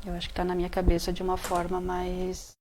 Eu acho que está na minha cabeça de uma forma mais...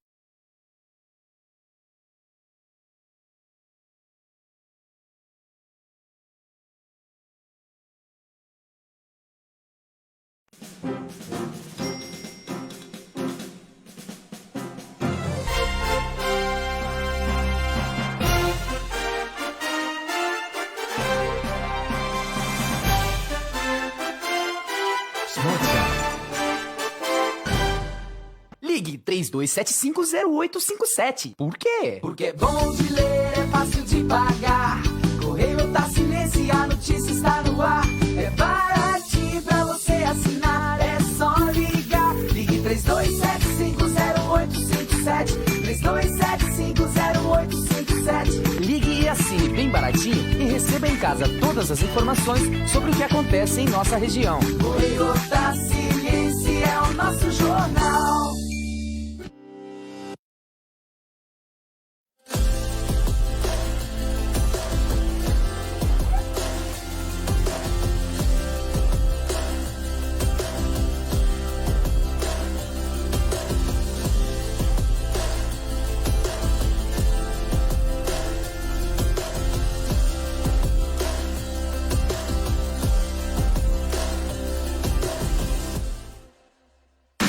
Ligue 32750857. Por quê? Porque é bom de ler, é fácil de pagar. Correio Tacinense, a notícia está no ar. É baratinho pra você assinar, é só ligar. Ligue 32750857. 32750857. Ligue e assine bem baratinho e receba em casa todas as informações sobre o que acontece em nossa região. Correio Tacinense é o nosso jornal.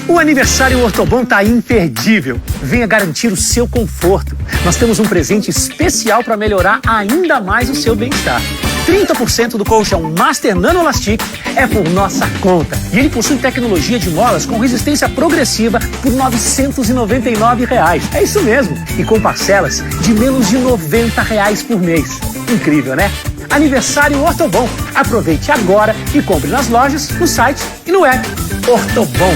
O aniversário Ortobon tá imperdível. Venha garantir o seu conforto. Nós temos um presente especial para melhorar ainda mais o seu bem-estar. 30% do colchão Master Nano Elastic é por nossa conta. E ele possui tecnologia de molas com resistência progressiva por R$ 999. É isso mesmo. E com parcelas de menos de R$ 90 por mês. Incrível, né? Aniversário Ortobon. Aproveite agora e compre nas lojas, no site e no app. Ortobon.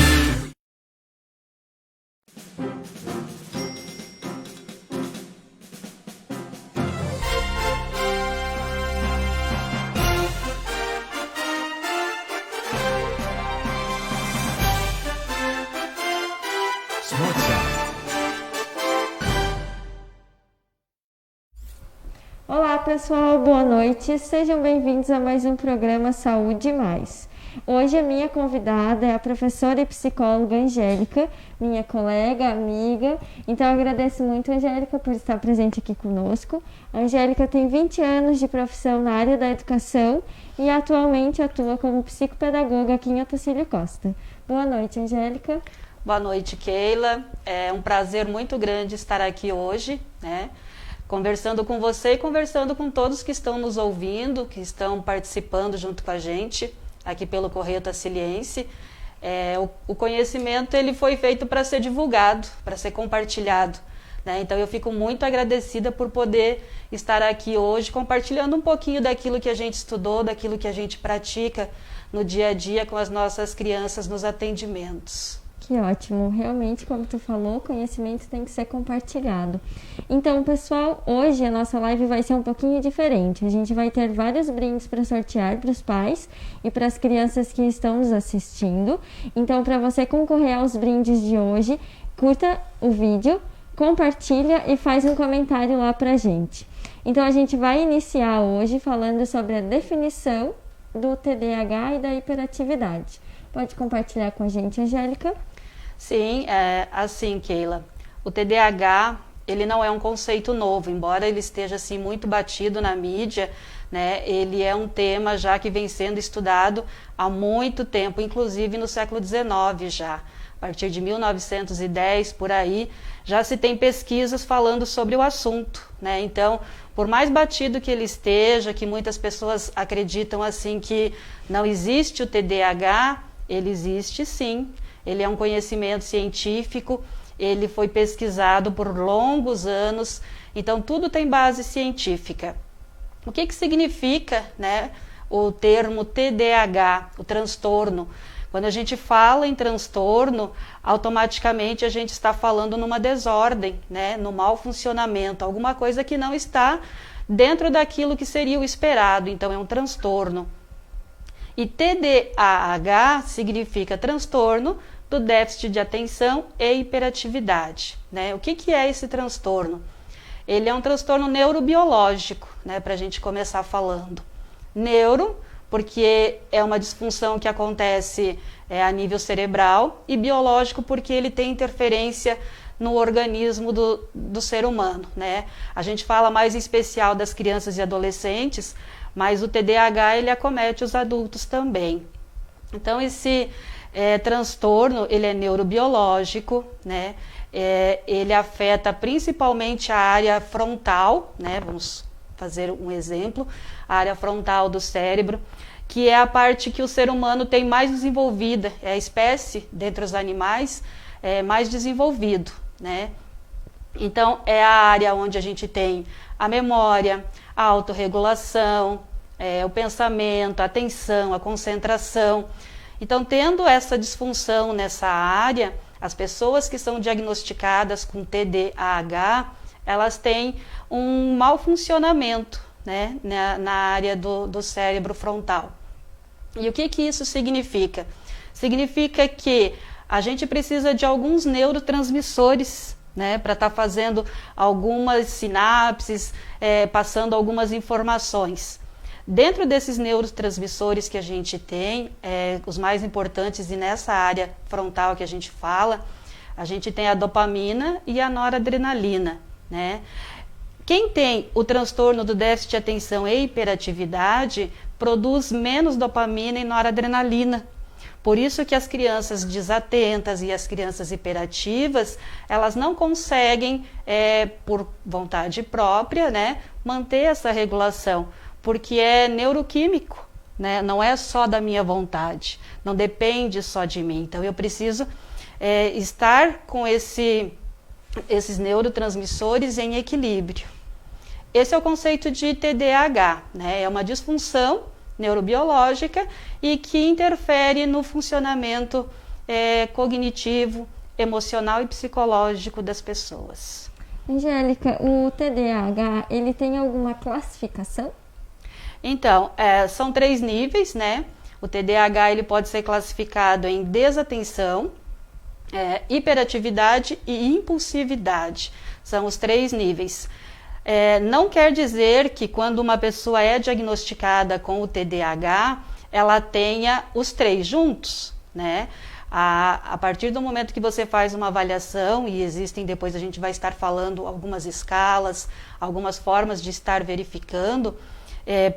Olá pessoal, boa noite, sejam bem-vindos a mais um programa Saúde Mais. Hoje a minha convidada é a professora e psicóloga Angélica, minha colega, amiga, então eu agradeço muito, Angélica, por estar presente aqui conosco. A Angélica tem 20 anos de profissão na área da educação e atualmente atua como psicopedagoga aqui em Otacílio Costa. Boa noite, Angélica. Boa noite, Keila. É um prazer muito grande estar aqui hoje, né? Conversando com você e conversando com todos que estão nos ouvindo, que estão participando junto com a gente, aqui pelo Correio Taciliense. O conhecimento ele foi feito para ser divulgado, para ser compartilhado, né? Então eu fico muito agradecida por poder estar aqui hoje compartilhando um pouquinho daquilo que a gente estudou, daquilo que a gente pratica no dia a dia com as nossas crianças nos atendimentos. Que ótimo, realmente, como tu falou, o conhecimento tem que ser compartilhado. Então, pessoal, hoje a nossa live vai ser um pouquinho diferente. A gente vai ter vários brindes para sortear para os pais e para as crianças que estão nos assistindo. Então, para você concorrer aos brindes de hoje, curta o vídeo, compartilha e faz um comentário lá para a gente. Então, a gente vai iniciar hoje falando sobre a definição do TDAH e da hiperatividade. Pode compartilhar com a gente, Angélica? Sim, assim, Keila, o TDAH, ele não é um conceito novo, embora ele esteja assim muito batido na mídia, né? Ele é um tema já que vem sendo estudado há muito tempo, inclusive no século XIX já. A partir de 1910, por aí, já se tem pesquisas falando sobre o assunto, né? Então, por mais batido que ele esteja, que muitas pessoas acreditam assim que não existe o TDAH, ele existe sim. Ele é um conhecimento científico, ele foi pesquisado por longos anos, então tudo tem base científica. O que significa, né, o termo TDAH, o transtorno? Quando a gente fala em transtorno, automaticamente a gente está falando numa desordem, né, no mau funcionamento, alguma coisa que não está dentro daquilo que seria o esperado, então é um transtorno. E TDAH significa transtorno do déficit de atenção e hiperatividade, né? O que é esse transtorno? Ele é um transtorno neurobiológico, né? Para a gente começar falando. Neuro, porque é uma disfunção que acontece a nível cerebral, e biológico, porque ele tem interferência no organismo do ser humano, né? A gente fala mais em especial das crianças e adolescentes, mas o TDAH ele acomete os adultos também. Então esse transtorno ele é neurobiológico, né? Ele afeta principalmente a área frontal, né? Vamos fazer um exemplo, a área frontal do cérebro, que é a parte que o ser humano tem mais desenvolvida, é a espécie dentre os animais mais desenvolvido, né? Então é a área onde a gente tem a memória, a autorregulação, o pensamento, a atenção, a concentração. Então, tendo essa disfunção nessa área, as pessoas que são diagnosticadas com TDAH, elas têm um mau funcionamento, né, na área do cérebro frontal. E o que isso significa? Significa que a gente precisa de alguns neurotransmissores, né, para estar fazendo algumas sinapses, passando algumas informações. Dentro desses neurotransmissores que a gente tem, os mais importantes, e nessa área frontal que a gente fala, a gente tem a dopamina e a noradrenalina, né? Quem tem o transtorno do déficit de atenção e hiperatividade produz menos dopamina e noradrenalina. Por isso que as crianças desatentas e as crianças hiperativas, elas não conseguem, por vontade própria, né, manter essa regulação, porque é neuroquímico, né? Não é só da minha vontade, não depende só de mim. Então eu preciso estar com esses neurotransmissores em equilíbrio. Esse é o conceito de TDAH, né? É uma disfunção neurobiológica e que interfere no funcionamento cognitivo, emocional e psicológico das pessoas. Angélica, o TDAH, ele tem alguma classificação? Então, são 3 níveis, né? O TDAH ele pode ser classificado em desatenção, hiperatividade e impulsividade. São os 3 níveis. Não quer dizer que quando uma pessoa é diagnosticada com o TDAH, ela tenha os 3 juntos, né? A partir do momento que você faz uma avaliação, e existem, depois a gente vai estar falando algumas escalas, algumas formas de estar verificando,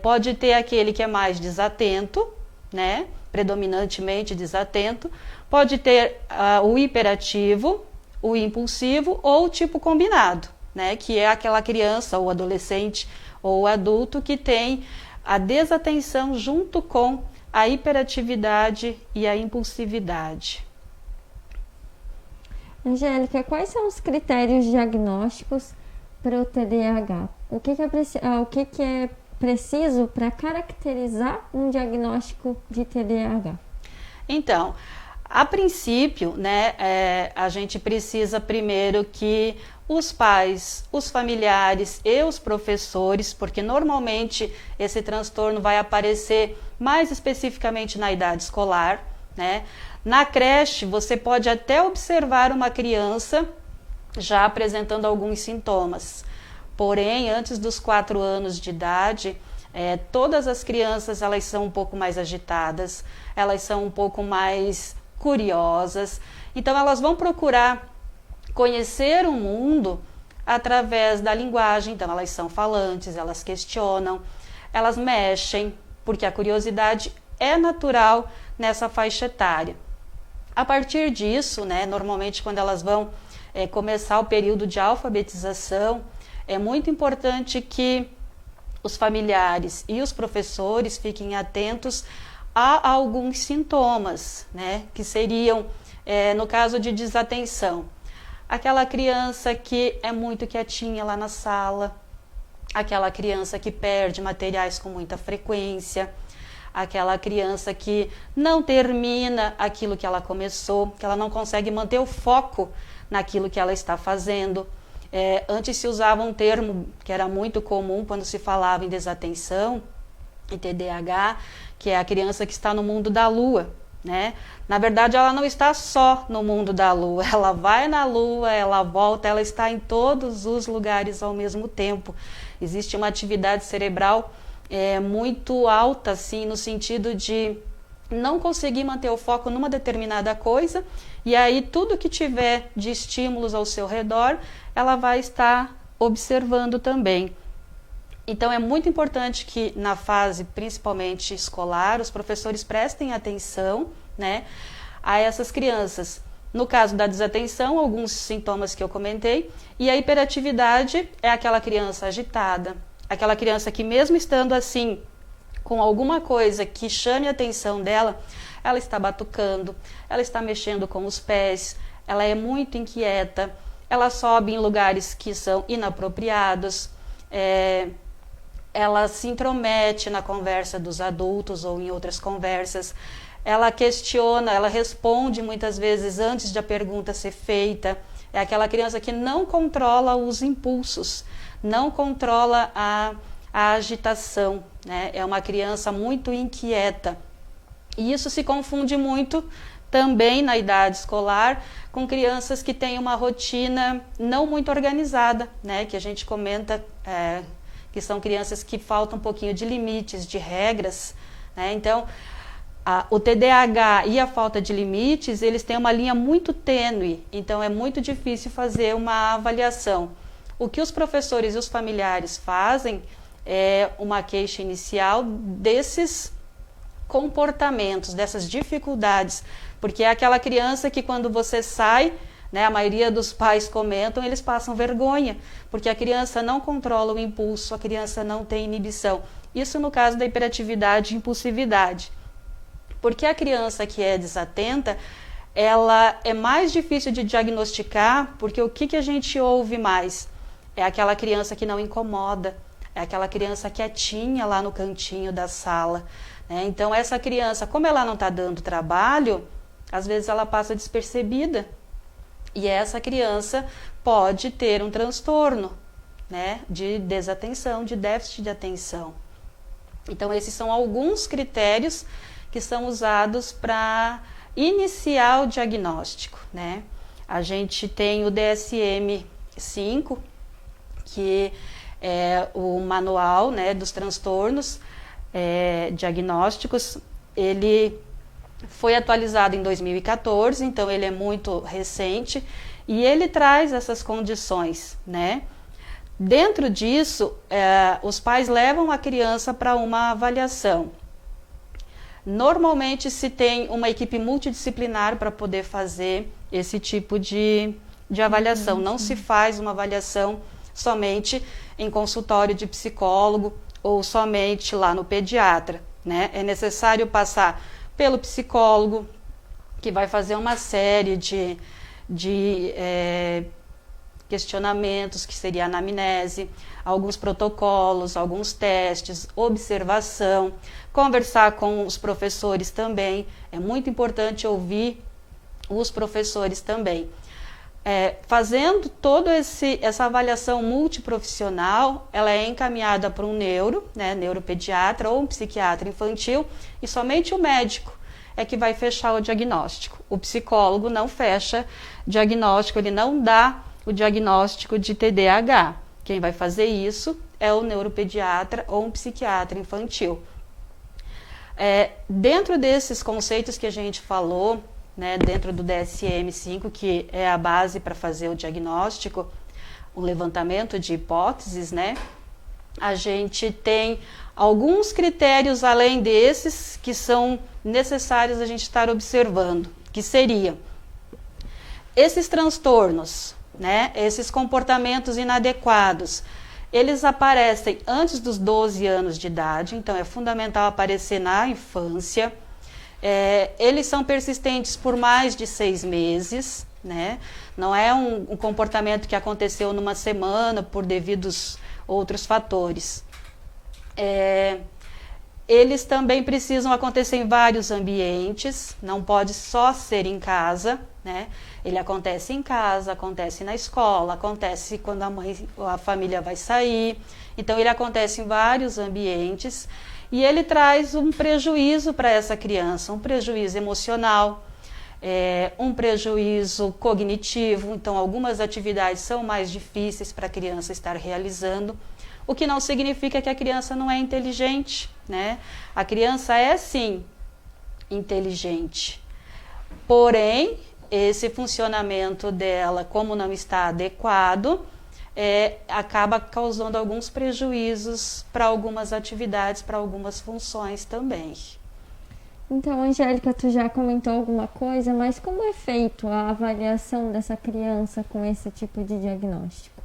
pode ter aquele que é mais desatento, né? Predominantemente desatento, pode ter o hiperativo, o impulsivo ou o tipo combinado, né? Que é aquela criança ou adolescente ou adulto que tem a desatenção junto com a hiperatividade e a impulsividade. Angélica, quais são os critérios diagnósticos para o TDAH? O que é preciso para caracterizar um diagnóstico de TDAH? Então, a princípio, né, a gente precisa primeiro que os pais, os familiares e os professores, porque normalmente esse transtorno vai aparecer mais especificamente na idade escolar, né? Na creche, você pode até observar uma criança já apresentando alguns sintomas. Porém, antes dos 4 anos de idade, todas as crianças elas são um pouco mais agitadas, elas são um pouco mais curiosas, então elas vão procurar conhecer o mundo através da linguagem. Então elas são falantes, elas questionam, elas mexem, porque a curiosidade é natural nessa faixa etária. A partir disso, né, normalmente quando elas vão começar o período de alfabetização, é muito importante que os familiares e os professores fiquem atentos a alguns sintomas, né, que seriam, no caso de desatenção, aquela criança que é muito quietinha lá na sala, aquela criança que perde materiais com muita frequência, aquela criança que não termina aquilo que ela começou, que ela não consegue manter o foco naquilo que ela está fazendo. Antes se usava um termo que era muito comum quando se falava em desatenção, em TDAH, que é a criança que está no mundo da lua, né? Na verdade, ela não está só no mundo da lua, ela vai na lua, ela volta, ela está em todos os lugares ao mesmo tempo. Existe uma atividade cerebral muito alta, assim, no sentido de não conseguir manter o foco numa determinada coisa, e aí tudo que tiver de estímulos ao seu redor, ela vai estar observando também. Então é muito importante que na fase principalmente escolar, os professores prestem atenção, né, a essas crianças. No caso da desatenção, alguns sintomas que eu comentei, e a hiperatividade é aquela criança agitada, aquela criança que mesmo estando assim, com alguma coisa que chame a atenção dela, ela está batucando, ela está mexendo com os pés, ela é muito inquieta, ela sobe em lugares que são inapropriados, ela se intromete na conversa dos adultos ou em outras conversas, ela questiona, ela responde muitas vezes antes de a pergunta ser feita. É aquela criança que não controla os impulsos, não controla a agitação, né? É uma criança muito inquieta. E isso se confunde muito também na idade escolar com crianças que têm uma rotina não muito organizada, né? Que a gente comenta que são crianças que faltam um pouquinho de limites, de regras, né? Então, o TDAH e a falta de limites, eles têm uma linha muito tênue, então é muito difícil fazer uma avaliação. O que os professores e os familiares fazem é uma queixa inicial desses comportamentos, dessas dificuldades, porque é aquela criança que quando você sai, né, a maioria dos pais comentam, eles passam vergonha, porque a criança não controla o impulso, a criança não tem inibição. Isso no caso da hiperatividade e impulsividade. Porque a criança que é desatenta, ela é mais difícil de diagnosticar, porque o que a gente ouve mais? É aquela criança que não incomoda, é aquela criança quietinha lá no cantinho da sala, né? Então essa criança, como ela não está dando trabalho, às vezes ela passa despercebida, e essa criança pode ter um transtorno, né, de desatenção, de déficit de atenção. Então esses são alguns critérios que são usados para iniciar o diagnóstico, né? A gente tem o DSM-5, que é o manual, né, dos transtornos diagnósticos. Ele foi atualizado em 2014, então ele é muito recente, e ele traz essas condições, né? Dentro disso, os pais levam a criança para uma avaliação. Normalmente se tem uma equipe multidisciplinar para poder fazer esse tipo de avaliação. Não se faz uma avaliação somente em consultório de psicólogo ou somente lá no pediatra, né? É necessário passar pelo psicólogo, que vai fazer uma série de questionamentos, que seria a anamnese, alguns protocolos, alguns testes, observação, conversar com os professores também. É muito importante ouvir os professores também. Fazendo toda essa avaliação multiprofissional, ela é encaminhada para um neuropediatra ou um psiquiatra infantil, e somente o médico é que vai fechar o diagnóstico. O psicólogo não fecha diagnóstico, ele não dá o diagnóstico de TDAH. Quem vai fazer isso é o neuropediatra ou um psiquiatra infantil. Dentro desses conceitos que a gente falou, né, dentro do DSM-5, que é a base para fazer o diagnóstico, o levantamento de hipóteses, né, a gente tem alguns critérios além desses que são necessários a gente estar observando, que seria esses transtornos, né, esses comportamentos inadequados, eles aparecem antes dos 12 anos de idade, então é fundamental aparecer na infância. Eles são persistentes por mais de 6 meses, né? Não é um comportamento que aconteceu numa semana por devidos outros fatores. Eles também precisam acontecer em vários ambientes, não pode só ser em casa, né? Ele acontece em casa, acontece na escola, acontece quando a família vai sair, então ele acontece em vários ambientes. E ele traz um prejuízo para essa criança, um prejuízo emocional, um prejuízo cognitivo. Então, algumas atividades são mais difíceis para a criança estar realizando. o que não significa que a criança não é inteligente, né? A criança é sim inteligente, porém esse funcionamento dela, como não está adequado, acaba causando alguns prejuízos para algumas atividades, para algumas funções também. Então, Angélica, tu já comentou alguma coisa, mas como é feito a avaliação dessa criança com esse tipo de diagnóstico?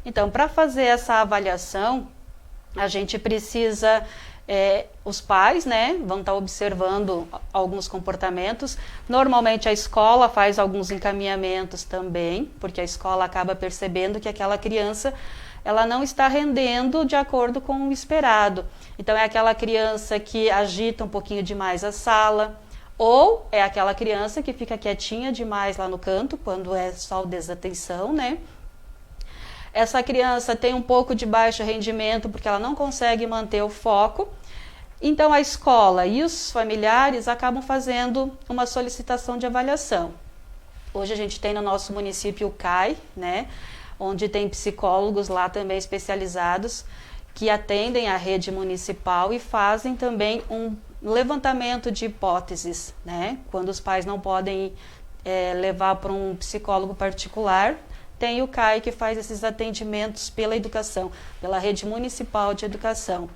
Então, para fazer essa avaliação, a gente precisa, os pais, né, vão estar observando alguns comportamentos. Normalmente a escola faz alguns encaminhamentos também, porque a escola acaba percebendo que aquela criança ela não está rendendo de acordo com o esperado. Então é aquela criança que agita um pouquinho demais a sala, ou é aquela criança que fica quietinha demais lá no canto, quando é só desatenção, né? Essa criança tem um pouco de baixo rendimento porque ela não consegue manter o foco. Então a escola e os familiares acabam fazendo uma solicitação de avaliação. Hoje a gente tem no nosso município o CAI, né, onde tem psicólogos lá também especializados que atendem a rede municipal e fazem também um levantamento de hipóteses, né? Quando os pais não podem levar para um psicólogo particular, tem o CAI que faz esses atendimentos pela educação, pela rede municipal de educação.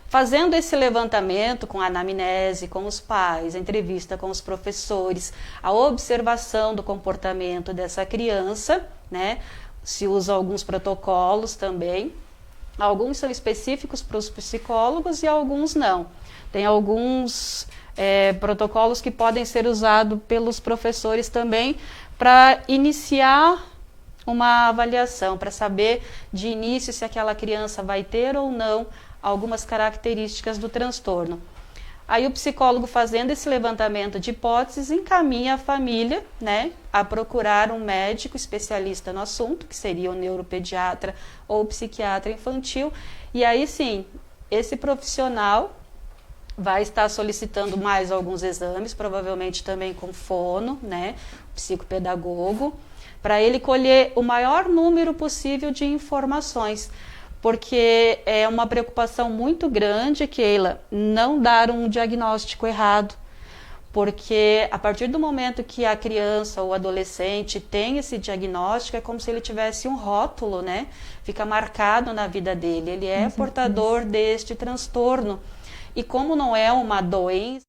Fazendo esse levantamento com a anamnese, com os pais, a entrevista com os professores, a observação do comportamento dessa criança, né? Se usa alguns protocolos também. Alguns são específicos para os psicólogos e alguns não. Tem alguns protocolos que podem ser usados pelos professores também para iniciar uma avaliação, para saber de início se aquela criança vai ter ou não algumas características do transtorno. Aí o psicólogo, fazendo esse levantamento de hipóteses, encaminha a família, né, a procurar um médico especialista no assunto, que seria o neuropediatra ou o psiquiatra infantil, e aí sim, esse profissional vai estar solicitando mais alguns exames, provavelmente também com fono, né, psicopedagogo, para ele colher o maior número possível de informações, porque é uma preocupação muito grande, Keila, não dar um diagnóstico errado, porque a partir do momento que a criança ou adolescente tem esse diagnóstico, é como se ele tivesse um rótulo, né? Fica marcado na vida dele, ele é portador deste transtorno. E como não é uma doença,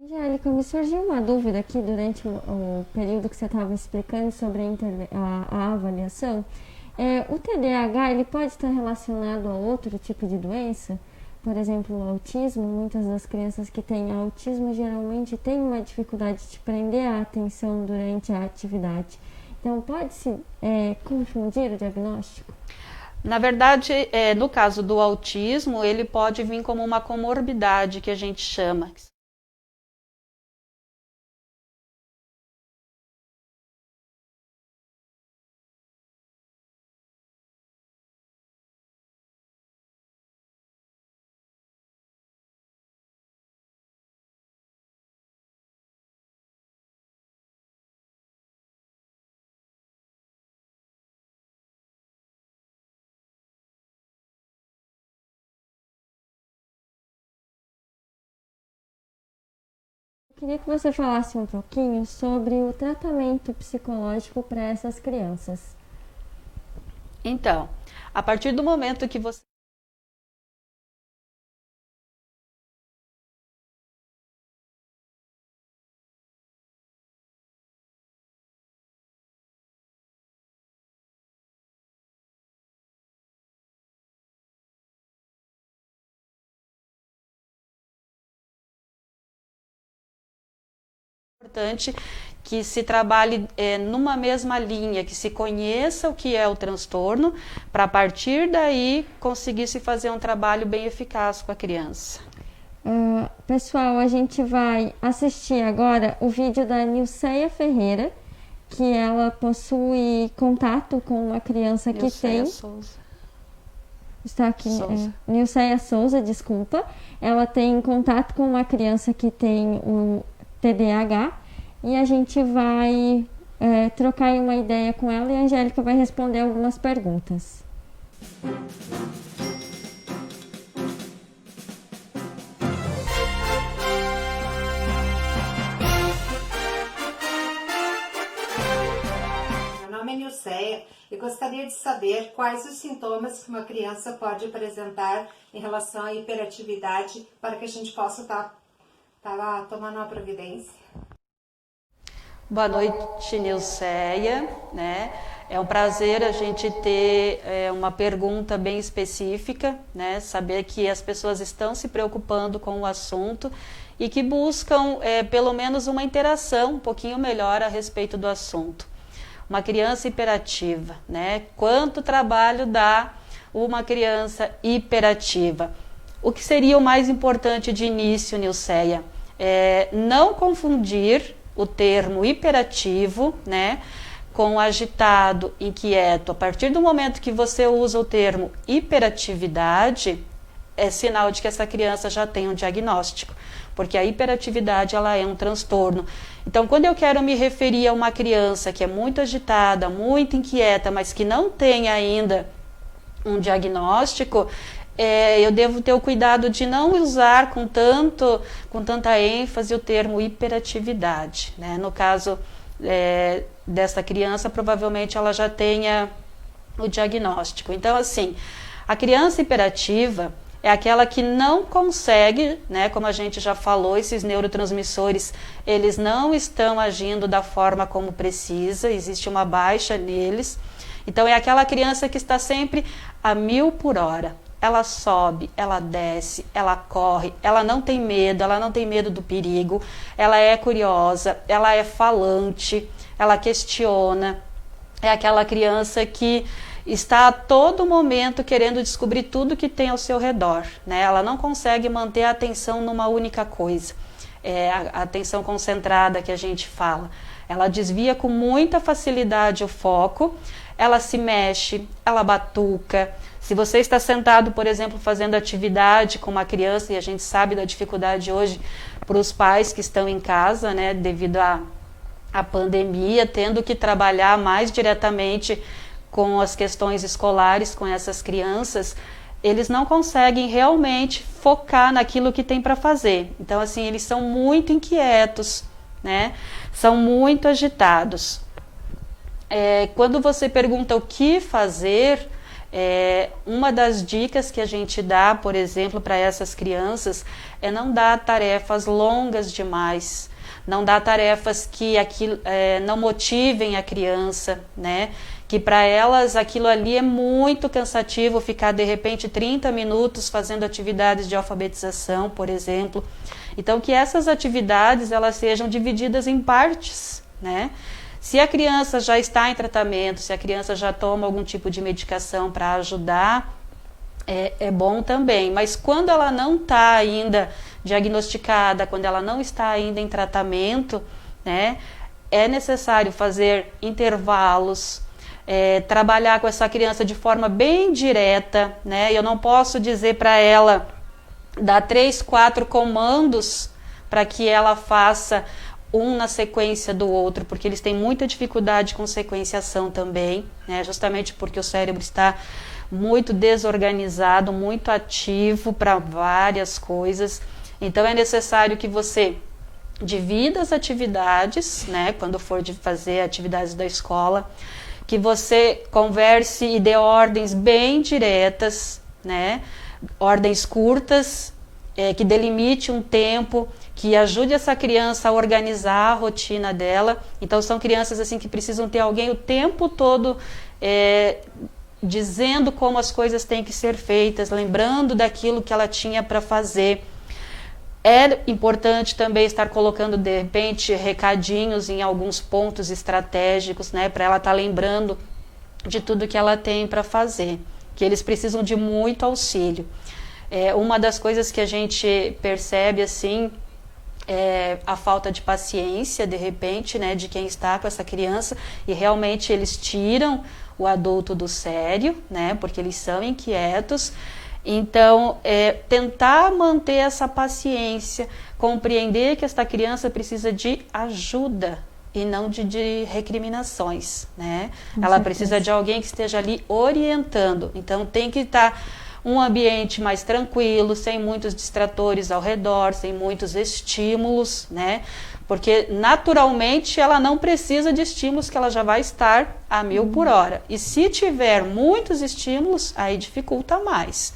Angélica, me surgiu uma dúvida aqui durante o período que você estava explicando sobre a avaliação. O TDAH, ele pode estar relacionado a outro tipo de doença? Por exemplo, o autismo. Muitas das crianças que têm autismo geralmente têm uma dificuldade de prender a atenção durante a atividade. Então, pode-se confundir o diagnóstico? na verdade, no caso do autismo, ele pode vir como uma comorbidade, que a gente chama. Queria que você falasse um pouquinho sobre o tratamento psicológico para essas crianças. Então, a partir do momento que você importante que se trabalhe numa mesma linha, que se conheça o que é o transtorno, para a partir daí conseguir se fazer um trabalho bem eficaz com a criança. Pessoal, a gente vai assistir agora o vídeo da Nilceia Ferreira, que ela possui contato com uma criança que tem... Souza. Está aqui, Nilceia Souza, desculpa. Ela tem contato com uma criança que tem o TDAH e a gente vai trocar uma ideia com ela e a Angélica vai responder algumas perguntas. Meu nome é Nilceia e gostaria de saber quais os sintomas que uma criança pode apresentar em relação à hiperatividade para que a gente possa estar tomando uma providência. Boa noite, Nilceia, né? É um prazer a gente ter uma pergunta bem específica, né? Saber que as pessoas estão se preocupando com o assunto e que buscam pelo menos uma interação um pouquinho melhor a respeito do assunto. Uma criança hiperativa, né? Quanto trabalho dá uma criança hiperativa? O que seria o mais importante de início, Nilceia? Não confundir o termo hiperativo, né, com agitado, inquieto. A partir do momento que você usa o termo hiperatividade, é sinal de que essa criança já tem um diagnóstico, porque a hiperatividade ela é um transtorno. Então, quando eu quero me referir a uma criança que é muito agitada, muito inquieta, mas que não tem ainda um diagnóstico, eu devo ter o cuidado de não usar com tanta ênfase o termo hiperatividade, né? No caso dessa criança, provavelmente ela já tenha o diagnóstico. Então, assim, a criança hiperativa é aquela que não consegue, né, como a gente já falou, esses neurotransmissores, eles não estão agindo da forma como precisa, existe uma baixa neles. Então, é aquela criança que está sempre a 1000 por hora. Ela sobe, ela desce, ela corre, ela não tem medo do perigo, ela é curiosa, ela é falante, ela questiona. É aquela criança que está a todo momento querendo descobrir tudo que tem ao seu redor, né? Ela não consegue manter a atenção numa única coisa, a atenção concentrada que a gente fala. Ela desvia com muita facilidade o foco, ela se mexe, ela batuca. Se você está sentado, por exemplo, fazendo atividade com uma criança, e a gente sabe da dificuldade hoje para os pais que estão em casa, né, devido à pandemia, tendo que trabalhar mais diretamente com as questões escolares, com essas crianças, eles não conseguem realmente focar naquilo que tem para fazer. Então, assim, eles são muito inquietos, né? São muito agitados. Quando você pergunta o que fazer, uma das dicas que a gente dá, por exemplo, para essas crianças, é não dar tarefas longas demais, não dar tarefas que não motivem a criança, né? Que para elas aquilo ali é muito cansativo, ficar de repente 30 minutos fazendo atividades de alfabetização, por exemplo. Então, que essas atividades elas sejam divididas em partes, né? Se a criança já está em tratamento, se a criança já toma algum tipo de medicação para ajudar, é bom também. Mas quando ela não está ainda diagnosticada, quando ela não está ainda em tratamento, né, é necessário fazer intervalos, trabalhar com essa criança de forma bem direta, né? Eu não posso dizer para ela, dar 3, 4 comandos para que ela faça um na sequência do outro, porque eles têm muita dificuldade com sequenciação também, né? Justamente porque o cérebro está muito desorganizado, muito ativo para várias coisas. Então é necessário que você divida as atividades, né? Quando for de fazer atividades da escola, que você converse e dê ordens bem diretas, né? Ordens curtas, que delimite um tempo, que ajude essa criança a organizar a rotina dela. Então são crianças assim que precisam ter alguém o tempo todo dizendo como as coisas têm que ser feitas, lembrando daquilo que ela tinha para fazer. É importante também estar colocando, de repente, recadinhos em alguns pontos estratégicos, né, para ela estar lembrando de tudo que ela tem para fazer, que eles precisam de muito auxílio. Uma das coisas que a gente percebe, assim, é a falta de paciência, de repente, né, de quem está com essa criança, e realmente eles tiram o adulto do sério, né, porque eles são inquietos. Então, tentar manter essa paciência, compreender que esta criança precisa de ajuda e não de recriminações, né? Ela precisa de alguém que esteja ali orientando. Então, tem que estar um ambiente mais tranquilo, sem muitos distratores ao redor, sem muitos estímulos, né? Porque naturalmente ela não precisa de estímulos, que ela já vai estar a 1000 por hora. E se tiver muitos estímulos, aí dificulta mais.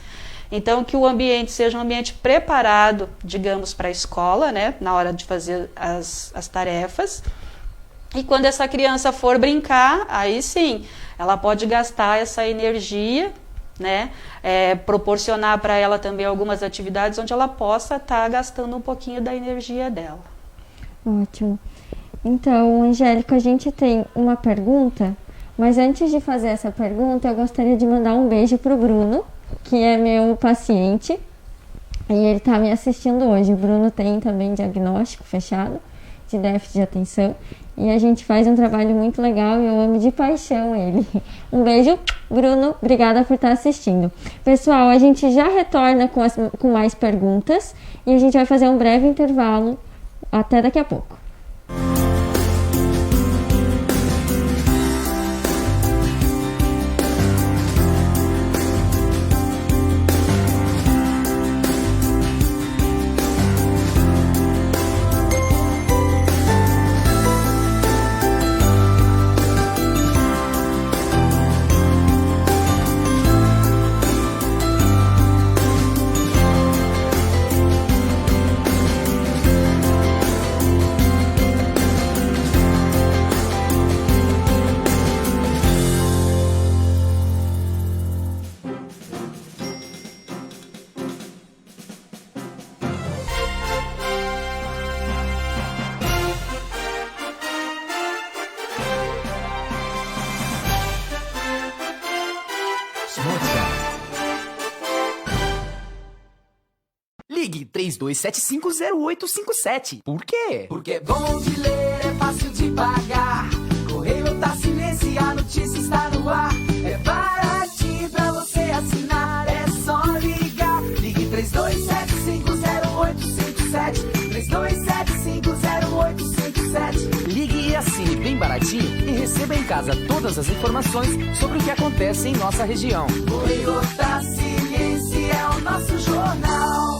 Então, que o ambiente seja um ambiente preparado, digamos, para a escola, né? Na hora de fazer as tarefas. E quando essa criança for brincar, aí sim, ela pode gastar essa energia, né? Proporcionar para ela também algumas atividades onde ela possa estar gastando um pouquinho da energia dela. Ótimo. Então, Angélica, a gente tem uma pergunta, mas antes de fazer essa pergunta, eu gostaria de mandar um beijo pro Bruno, que é meu paciente, e ele está me assistindo hoje. O Bruno tem também diagnóstico fechado de déficit de atenção, e a gente faz um trabalho muito legal e eu amo de paixão ele. Um beijo, Bruno, obrigada por estar assistindo. Pessoal, a gente já retorna com mais perguntas e a gente vai fazer um breve intervalo. Até daqui a pouco. Ligue 32750857. Por quê? Porque é bom de ler, é fácil de pagar. Correio tá silêncio, a notícia está no ar. É baratinho pra você assinar, é só ligar. Ligue 32750857. 32750857. Ligue e assine bem baratinho e receba em casa todas as informações sobre o que acontece em nossa região. Correio tá silêncio, é o nosso jornal.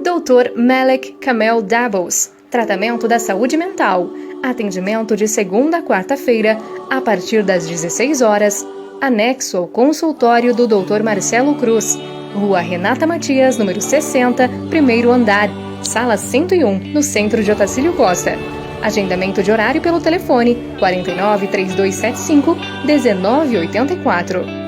Dr. Malek Kamel Doubles, tratamento da saúde mental, atendimento de segunda a quarta-feira, a partir das 16 horas, anexo ao consultório do Dr. Marcelo Cruz, Rua Renata Matias, número 60, primeiro andar, sala 101, no centro de Otacílio Costa. Agendamento de horário pelo telefone 49 3275 1984.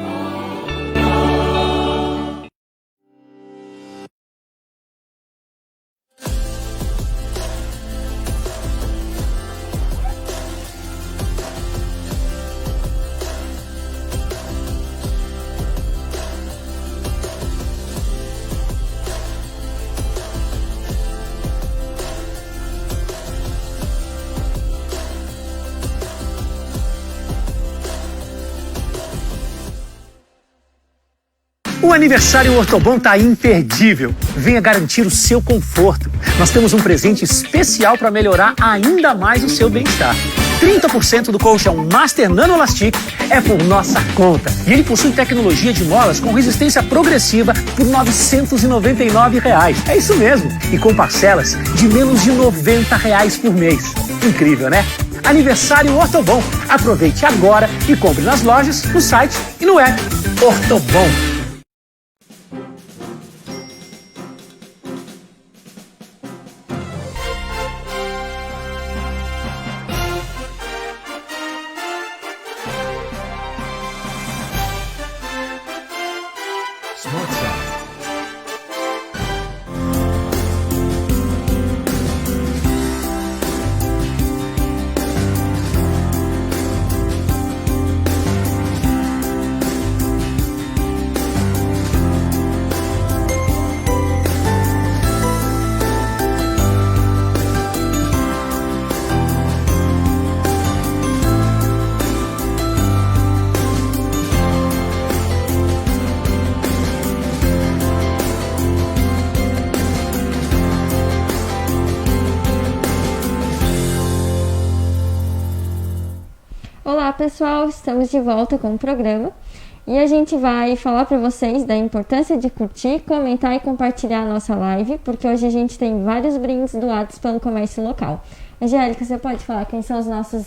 O aniversário Ortobon tá imperdível. Venha garantir o seu conforto. Nós temos um presente especial para melhorar ainda mais o seu bem-estar. 30% do colchão Master Nano Elastic é por nossa conta. E ele possui tecnologia de molas com resistência progressiva por R$ 999. É isso mesmo. E com parcelas de menos de R$ 90 por mês. Incrível, né? Aniversário Ortobon. Aproveite agora e compre nas lojas, no site e no app. Ortobon. pessoal, estamos de volta com o programa e a gente vai falar para vocês da importância de curtir, comentar e compartilhar a nossa live, porque hoje a gente tem vários brindes doados pelo comércio local. Angélica, você pode falar quem são os nossos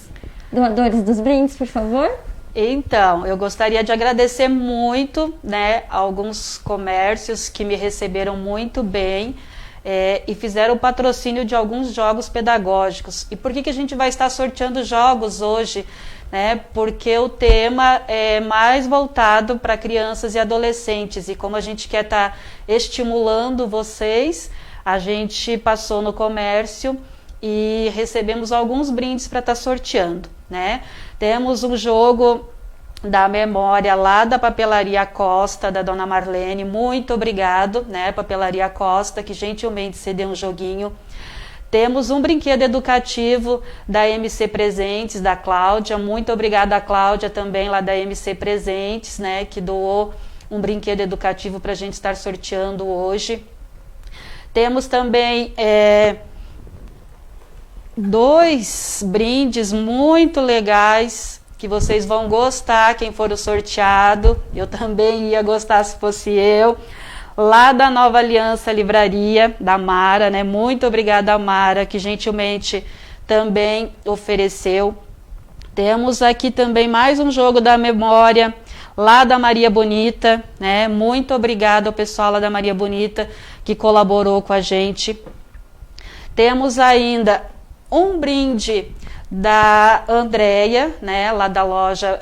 doadores dos brindes, por favor? Então, eu gostaria de agradecer muito, né, alguns comércios que me receberam muito bem e fizeram o patrocínio de alguns jogos pedagógicos. E por que a gente vai estar sorteando jogos hoje? Né? Porque o tema é mais voltado para crianças e adolescentes. E como a gente quer estar estimulando vocês, a gente passou no comércio e recebemos alguns brindes para estar sorteando, né? Temos um jogo da memória lá da Papelaria Costa, da Dona Marlene, muito obrigado, né, Papelaria Costa, que gentilmente cedeu um joguinho. Temos um brinquedo educativo da MC Presentes, da Cláudia, muito obrigada a Cláudia também lá da MC Presentes, né, que doou um brinquedo educativo para a gente estar sorteando hoje. Temos também 2 brindes muito legais que vocês vão gostar, quem for o sorteado. Eu também ia gostar se fosse eu. Lá da Nova Aliança Livraria, da Mara, né? Muito obrigada a Mara, que gentilmente também ofereceu. Temos aqui também mais um jogo da memória, lá da Maria Bonita, né? Muito obrigada ao pessoal lá da Maria Bonita, que colaborou com a gente. Temos ainda um brinde da Andréia, né, lá da loja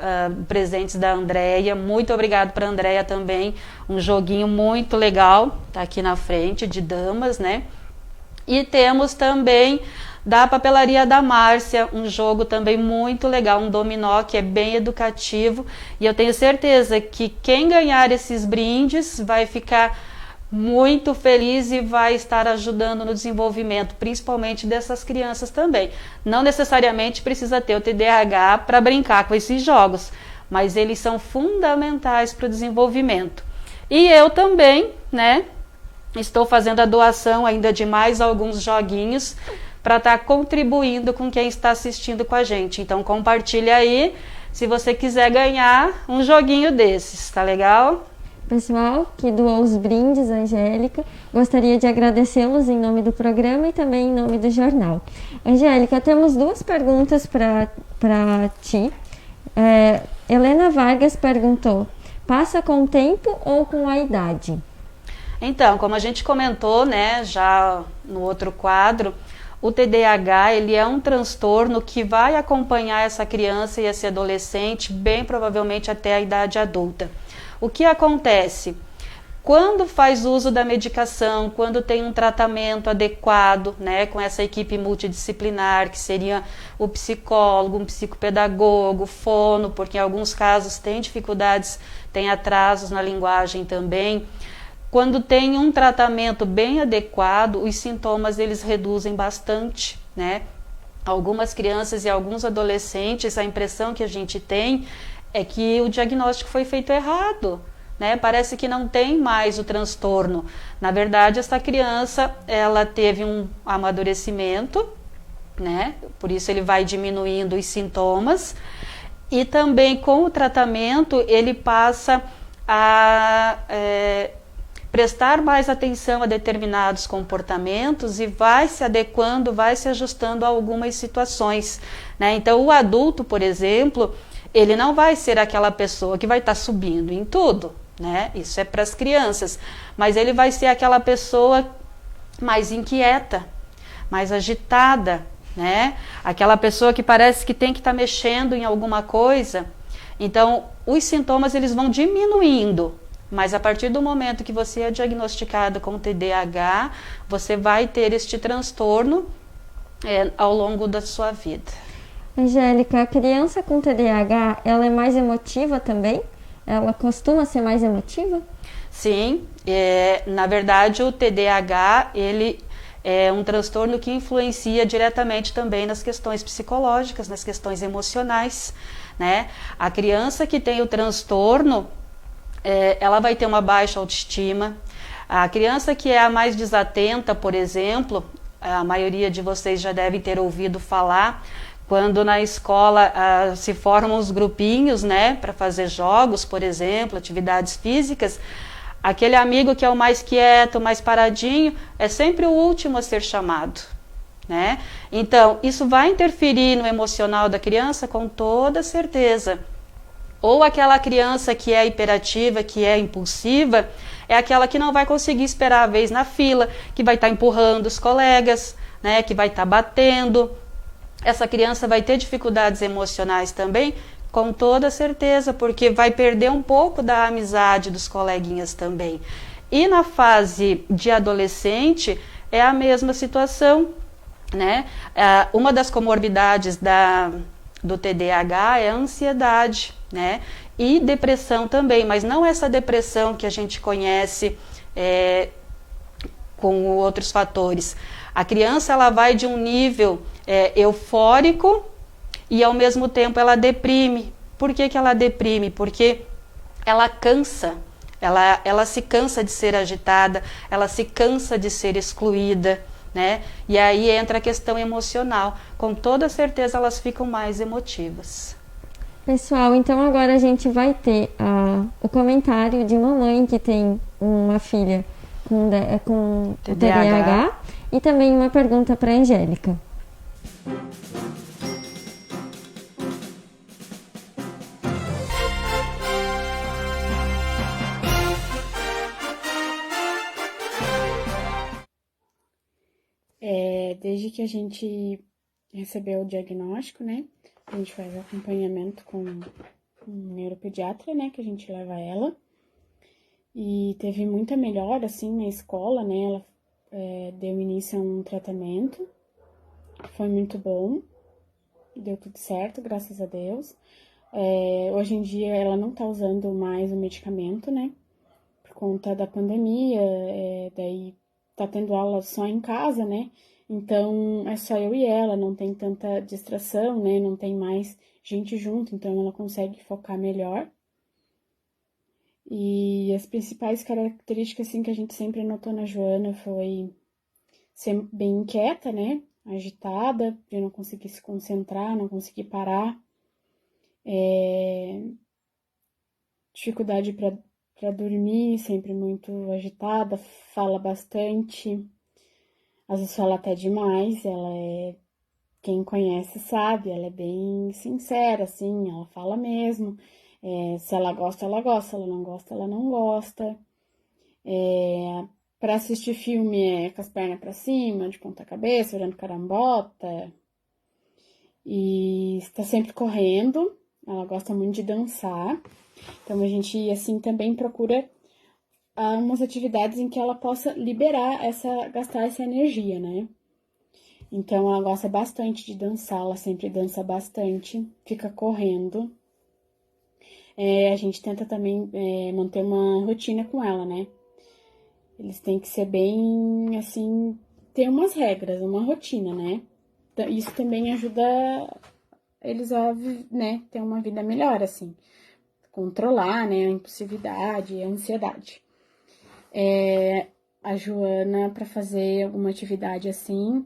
Presentes da Andréia. Muito obrigado para a Andréia também, um joguinho muito legal, tá aqui na frente, de damas, né. E temos também da Papelaria da Márcia, um jogo também muito legal, um dominó que é bem educativo, e eu tenho certeza que quem ganhar esses brindes vai ficar muito feliz e vai estar ajudando no desenvolvimento, principalmente dessas crianças também. Não necessariamente precisa ter o TDAH para brincar com esses jogos, mas eles são fundamentais para o desenvolvimento. E eu também, né, estou fazendo a doação ainda de mais alguns joguinhos para estar contribuindo com quem está assistindo com a gente. Então compartilha aí se você quiser ganhar um joguinho desses, tá legal? Pessoal que doou os brindes, Angélica, gostaria de agradecê-los em nome do programa e também em nome do jornal. Angélica, temos 2 perguntas para ti. Helena Vargas perguntou: passa com o tempo ou com a idade? Então, como a gente comentou, né, já no outro quadro, o TDAH ele é um transtorno que vai acompanhar essa criança e esse adolescente bem provavelmente até a idade adulta. O que acontece? Quando faz uso da medicação, quando tem um tratamento adequado, né, com essa equipe multidisciplinar, que seria o psicólogo, um psicopedagogo, fono, porque em alguns casos tem dificuldades, tem atrasos na linguagem também. Quando tem um tratamento bem adequado, os sintomas eles reduzem bastante, né? Algumas crianças e alguns adolescentes, a impressão que a gente tem é que o diagnóstico foi feito errado, né? Parece que não tem mais o transtorno. Na verdade, essa criança, ela teve um amadurecimento, né? Por isso ele vai diminuindo os sintomas, e também com o tratamento ele passa a prestar mais atenção a determinados comportamentos e vai se adequando, vai se ajustando a algumas situações, né? Então o adulto, por exemplo, ele não vai ser aquela pessoa que vai estar subindo em tudo, né? Isso é para as crianças, mas ele vai ser aquela pessoa mais inquieta, mais agitada, né? Aquela pessoa que parece que tem que estar mexendo em alguma coisa. Então os sintomas eles vão diminuindo, mas a partir do momento que você é diagnosticado com TDAH, você vai ter este transtorno ao longo da sua vida. Angélica, a criança com TDAH, ela é mais emotiva também? Ela costuma ser mais emotiva? Sim, na verdade o TDAH, ele é um transtorno que influencia diretamente também nas questões psicológicas, nas questões emocionais, né? A criança que tem o transtorno, ela vai ter uma baixa autoestima. A criança que é a mais desatenta, por exemplo, a maioria de vocês já devem ter ouvido falar, quando na escola se formam os grupinhos, né, para fazer jogos, por exemplo, atividades físicas, aquele amigo que é o mais quieto, mais paradinho, é sempre o último a ser chamado, né? Então, isso vai interferir no emocional da criança com toda certeza. Ou aquela criança que é hiperativa, que é impulsiva, é aquela que não vai conseguir esperar a vez na fila, que vai estar empurrando os colegas, né, que vai estar batendo. Essa criança vai ter dificuldades emocionais também, com toda certeza, porque vai perder um pouco da amizade dos coleguinhas também. E na fase de adolescente é a mesma situação, né? Uma das comorbidades do TDAH é a ansiedade, né? E depressão também, mas não essa depressão que a gente conhece com outros fatores. A criança ela vai de um nível eufórico e ao mesmo tempo ela deprime. Por que ela deprime? Porque ela cansa, ela se cansa de ser agitada, ela se cansa de ser excluída, né? E aí entra a questão emocional. Com toda certeza elas ficam mais emotivas. Pessoal, então agora a gente vai ter o comentário de uma mãe que tem uma filha com TDAH e também uma pergunta para a Angélica. Desde que a gente recebeu o diagnóstico, né, a gente faz acompanhamento com um neuropediatra, né, que a gente leva ela, e teve muita melhora, assim, na escola, né, ela deu início a um tratamento, foi muito bom, deu tudo certo, graças a Deus. Hoje em dia ela não tá usando mais o medicamento, né, por conta da pandemia, daí tá tendo aula só em casa, né, então é só eu e ela, não tem tanta distração, né, não tem mais gente junto, então ela consegue focar melhor. E as principais características, assim, que a gente sempre notou na Joana foi ser bem inquieta, né, agitada, de não conseguir se concentrar, não conseguir parar, dificuldade para dormir, sempre muito agitada, fala bastante, às vezes fala até demais. Ela quem conhece sabe, ela é bem sincera, assim, ela fala mesmo, se ela gosta, se ela não gosta, ela não gosta. Para assistir filme com as pernas para cima, de ponta cabeça, olhando carambota, e está sempre correndo. Ela gosta muito de dançar, então a gente, assim, também procura umas atividades em que ela possa gastar essa energia, né? Então ela gosta bastante de dançar, ela sempre dança bastante, fica correndo. A gente tenta também manter uma rotina com ela, né? Eles têm que ser bem, assim, ter umas regras, uma rotina, né? Isso também ajuda eles a, né, ter uma vida melhor, assim. Controlar, né, a impulsividade, a ansiedade. A Joana, para fazer alguma atividade assim,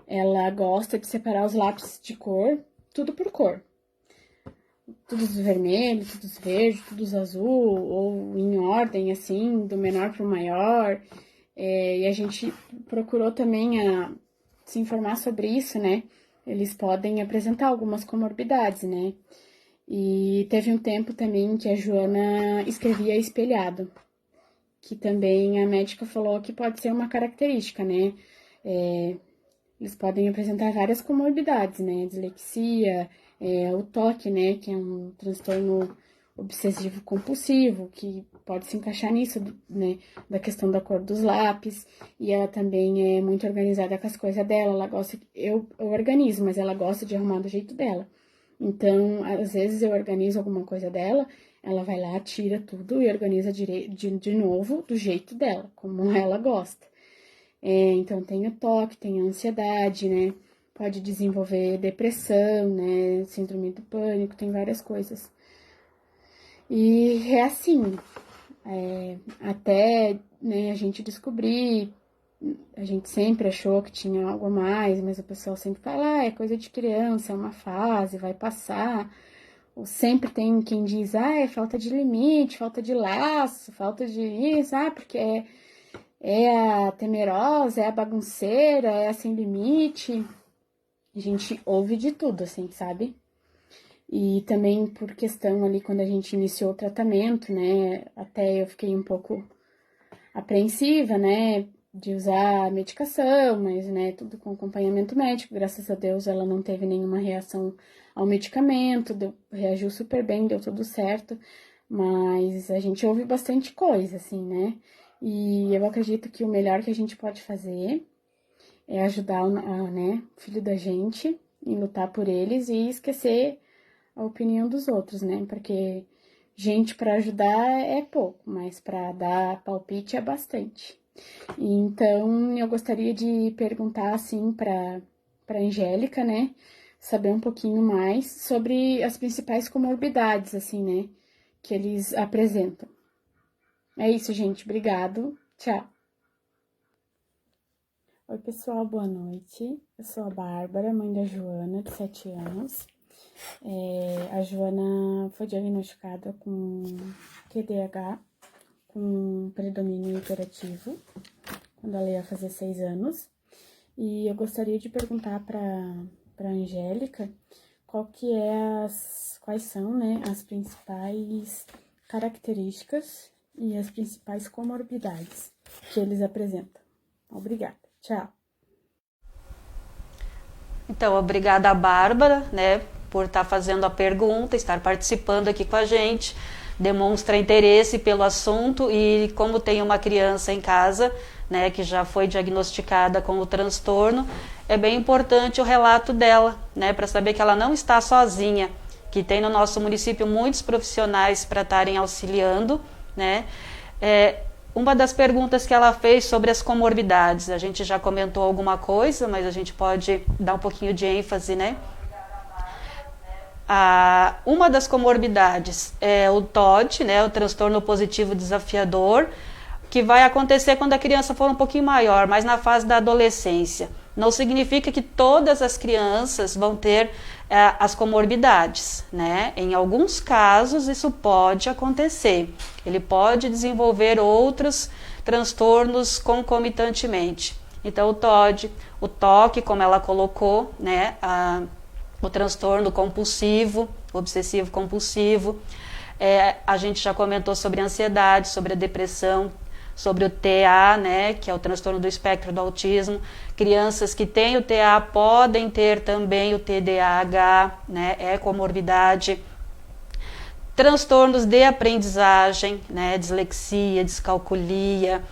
ela gosta de separar os lápis de cor, tudo por cor. Todos vermelhos, todos verdes, todos azul, ou em ordem, assim, do menor para o maior. E a gente procurou também se informar sobre isso, né? Eles podem apresentar algumas comorbidades, né? E teve um tempo também que a Joana escrevia espelhado, que também a médica falou que pode ser uma característica, né? Eles podem apresentar várias comorbidades, né? Dislexia, o TOC, né? Que é um transtorno obsessivo compulsivo, que pode se encaixar nisso, né? Da questão da cor dos lápis. E ela também é muito organizada com as coisas dela. Ela gosta, eu organizo, mas ela gosta de arrumar do jeito dela. Então, às vezes eu organizo alguma coisa dela, ela vai lá, tira tudo e organiza de novo do jeito dela, como ela gosta. Então, tem o TOC, tem a ansiedade, né? Pode desenvolver depressão, né? Síndrome do pânico, tem várias coisas. E é assim, até, né, a gente descobrir A gente sempre achou que tinha algo a mais, mas o pessoal sempre fala, é coisa de criança, é uma fase, vai passar. Ou sempre tem quem diz, é falta de limite, falta de laço, falta de isso, porque é a temerosa, é a bagunceira, é a sem limite. A gente ouve de tudo, assim, sabe? E também por questão ali, quando a gente iniciou o tratamento, né, até eu fiquei um pouco apreensiva, né, de usar medicação, mas, né, tudo com acompanhamento médico. Graças a Deus ela não teve nenhuma reação ao medicamento, reagiu super bem, deu tudo certo, mas a gente ouve bastante coisa, assim, né, e eu acredito que o melhor que a gente pode fazer é ajudar né, o filho da gente e lutar por eles e esquecer a opinião dos outros, né, porque gente para ajudar é pouco, mas para dar palpite é bastante. Então, eu gostaria de perguntar, assim, para Angélica, né, saber um pouquinho mais sobre as principais comorbidades, assim, né, que eles apresentam. É isso, gente. Obrigado. Tchau. Oi, pessoal. Boa noite. Eu sou a Bárbara, mãe da Joana, de 7 anos. A Joana foi diagnosticada com TDAH, com predomínio hiperativo, quando ela ia fazer 6 anos. E eu gostaria de perguntar para Angélica quais são, né, as principais características e as principais comorbidades que eles apresentam. Obrigada. Tchau. Então, obrigada, Bárbara, né, por estar fazendo a pergunta, estar participando aqui com a gente. Demonstra interesse pelo assunto e como tem uma criança em casa, né, que já foi diagnosticada com o transtorno, é bem importante o relato dela, né, para saber que ela não está sozinha, que tem no nosso município muitos profissionais para estarem auxiliando, né. Uma das perguntas que ela fez sobre as comorbidades, a gente já comentou alguma coisa, mas a gente pode dar um pouquinho de ênfase, né. Uma das comorbidades é o TOD, né, o transtorno positivo desafiador, que vai acontecer quando a criança for um pouquinho maior, mas na fase da adolescência. Não significa que todas as crianças vão ter as comorbidades, né? Em alguns casos isso pode acontecer. Ele pode desenvolver outros transtornos concomitantemente. Então o TOD, o TOC, como ela colocou, né? O transtorno compulsivo, obsessivo compulsivo. A gente já comentou sobre a ansiedade, sobre a depressão, sobre o TA, né, que é o transtorno do espectro do autismo. Crianças que têm o TA podem ter também o TDAH, né, é comorbidade. Transtornos de aprendizagem, né, dislexia, descalculia,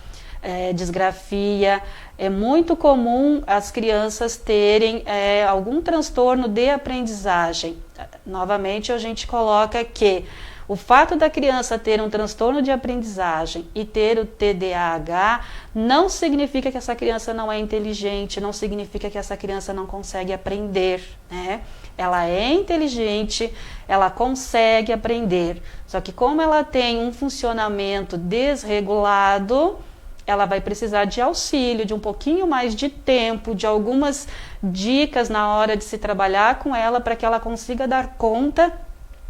disgrafia. É muito comum as crianças terem algum transtorno de aprendizagem. Novamente, a gente coloca que o fato da criança ter um transtorno de aprendizagem e ter o TDAH não significa que essa criança não é inteligente, não significa que essa criança não consegue aprender, né? Ela é inteligente, ela consegue aprender, só que como ela tem um funcionamento desregulado, ela vai precisar de auxílio, de um pouquinho mais de tempo, de algumas dicas na hora de se trabalhar com ela para que ela consiga dar conta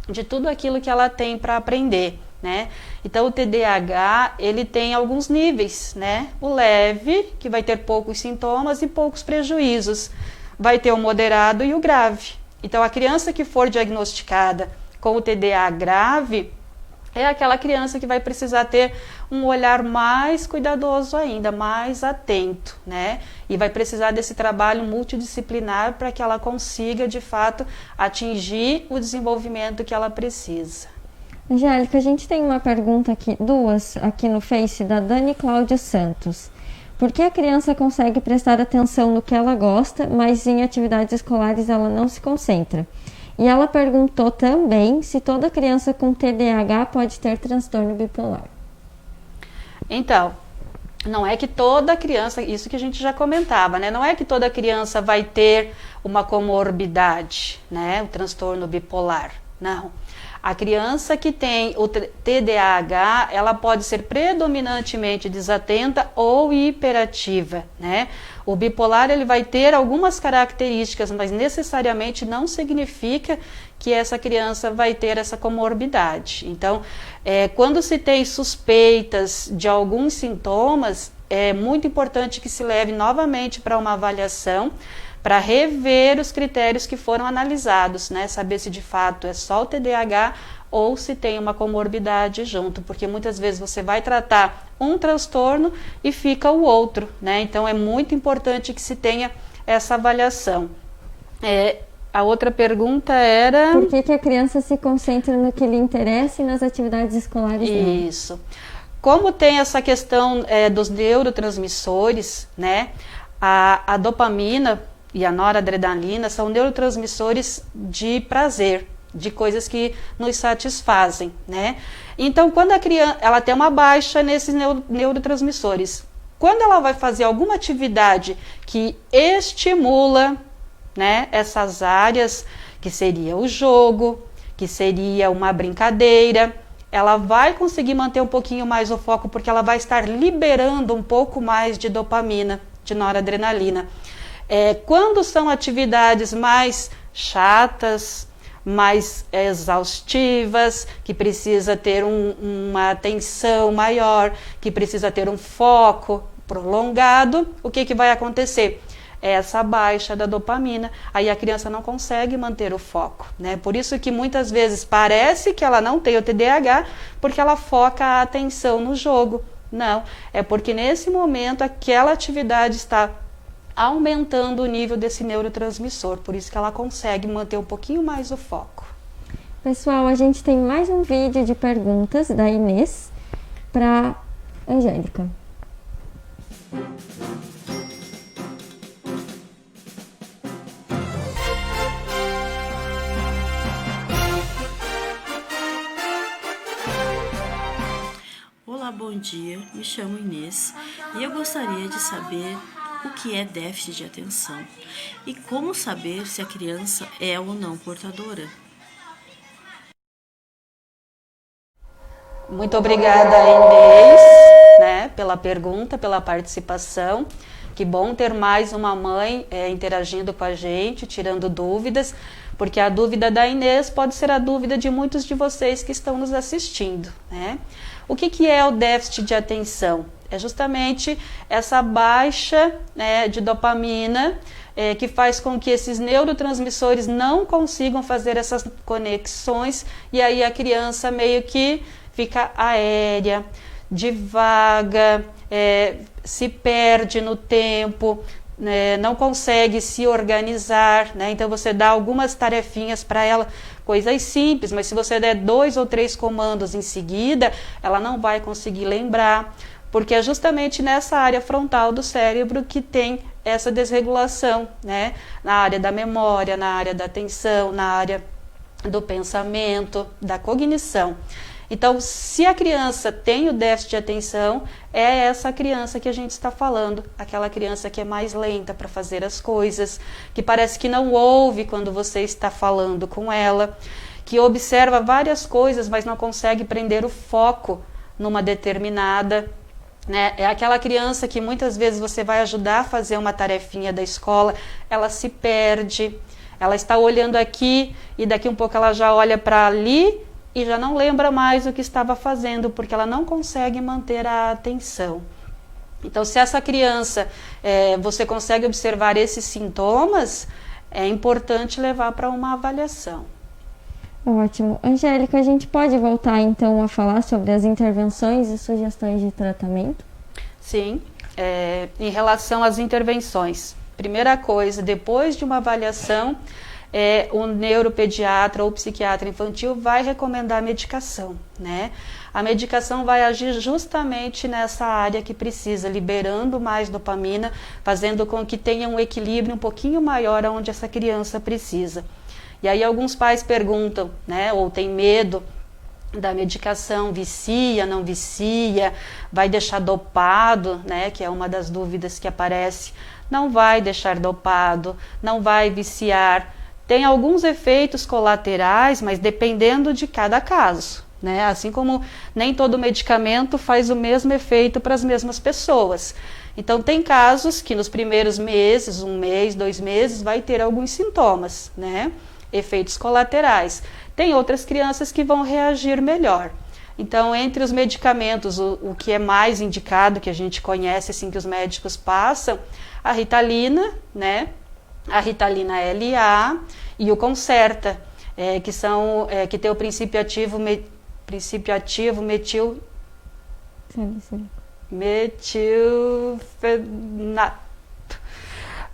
de tudo aquilo que ela tem para aprender, né? Então o TDAH, ele tem alguns níveis, né? O leve, que vai ter poucos sintomas e poucos prejuízos. Vai ter o moderado e o grave. Então a criança que for diagnosticada com o TDAH grave é aquela criança que vai precisar ter um olhar mais cuidadoso ainda, mais atento, né? E vai precisar desse trabalho multidisciplinar para que ela consiga, de fato, atingir o desenvolvimento que ela precisa. Angélica, a gente tem uma pergunta aqui, duas aqui no Face, da Dani Cláudia Santos. Por que a criança consegue prestar atenção no que ela gosta, mas em atividades escolares ela não se concentra? E ela perguntou também se toda criança com TDAH pode ter transtorno bipolar. Então, não é que toda criança, isso que a gente já comentava, né? Não é que toda criança vai ter uma comorbidade, né? O transtorno bipolar. Não. A criança que tem o TDAH, ela pode ser predominantemente desatenta ou hiperativa, né? O bipolar, ele vai ter algumas características, mas necessariamente não significa que essa criança vai ter essa comorbidade. Então, quando se tem suspeitas de alguns sintomas, é muito importante que se leve novamente para uma avaliação, para rever os critérios que foram analisados, né? Saber se de fato é só o TDAH ou se tem uma comorbidade junto, porque muitas vezes você vai tratar um transtorno e fica o outro, né? Então é muito importante que se tenha essa avaliação. A outra pergunta era... Por que a criança se concentra no que lhe interessa e nas atividades escolares não? Isso. Como tem essa questão dos neurotransmissores, né? A dopamina e a noradrenalina são neurotransmissores de prazer, de coisas que nos satisfazem, né? Então, quando a criança, ela tem uma baixa nesses neurotransmissores, quando ela vai fazer alguma atividade que estimula, né, essas áreas, que seria o jogo, que seria uma brincadeira, ela vai conseguir manter um pouquinho mais o foco, porque ela vai estar liberando um pouco mais de dopamina, de noradrenalina. Quando são atividades mais chatas, mais exaustivas, que precisa ter uma atenção maior, que precisa ter um foco prolongado, o que vai acontecer? Essa baixa da dopamina, aí a criança não consegue manter o foco, né? Por isso que muitas vezes parece que ela não tem o TDAH, porque ela foca a atenção no jogo. Não, é porque nesse momento aquela atividade está aumentando o nível desse neurotransmissor, por isso que ela consegue manter um pouquinho mais o foco. Pessoal, a gente tem mais um vídeo de perguntas da Inês para Angélica. Olá, bom dia, me chamo Inês e eu gostaria de saber o que é déficit de atenção e como saber se a criança é ou não portadora. Muito obrigada, Inês, né, pela pergunta, pela participação. Que bom ter mais uma mãe interagindo com a gente, tirando dúvidas, porque a dúvida da Inês pode ser a dúvida de muitos de vocês que estão nos assistindo, né? O que é o déficit de atenção? É justamente essa baixa, né, de dopamina que faz com que esses neurotransmissores não consigam fazer essas conexões e aí a criança meio que fica aérea, divaga, se perde no tempo, não consegue se organizar, né? Então você dá algumas tarefinhas para ela, coisas simples, mas se você der 2 ou 3 comandos em seguida, ela não vai conseguir lembrar, porque é justamente nessa área frontal do cérebro que tem essa desregulação, né? Na área da memória, na área da atenção, na área do pensamento, da cognição. Então, se a criança tem o déficit de atenção, é essa criança que a gente está falando, aquela criança que é mais lenta para fazer as coisas, que parece que não ouve quando você está falando com ela, que observa várias coisas, mas não consegue prender o foco numa determinada, né? É aquela criança que muitas vezes você vai ajudar a fazer uma tarefinha da escola, ela se perde, ela está olhando aqui e daqui um pouco ela já olha para ali, e já não lembra mais o que estava fazendo, porque ela não consegue manter a atenção. Então, se essa criança, você consegue observar esses sintomas, é importante levar para uma avaliação. Ótimo. Angélica, a gente pode voltar então a falar sobre as intervenções e sugestões de tratamento? Sim, em relação às intervenções. Primeira coisa, depois de uma avaliação, o neuropediatra ou psiquiatra infantil vai recomendar a medicação, né? A medicação vai agir justamente nessa área que precisa, liberando mais dopamina, fazendo com que tenha um equilíbrio um pouquinho maior onde essa criança precisa. E aí alguns pais perguntam, né, ou tem medo da medicação, vicia, não vicia, vai deixar dopado, né, que é uma das dúvidas que aparece. Não vai deixar dopado, não vai viciar. tem alguns efeitos colaterais, mas dependendo de cada caso, né? Assim como nem todo medicamento faz o mesmo efeito para as mesmas pessoas. Então, tem casos que nos primeiros meses, 1 mês, 2 meses, vai ter alguns sintomas, né? Efeitos colaterais. Tem outras crianças que vão reagir melhor. Então, entre os medicamentos, o que é mais indicado, que a gente conhece, assim, que os médicos passam, a Ritalina, né? A Ritalina LA e o Concerta, que tem o princípio ativo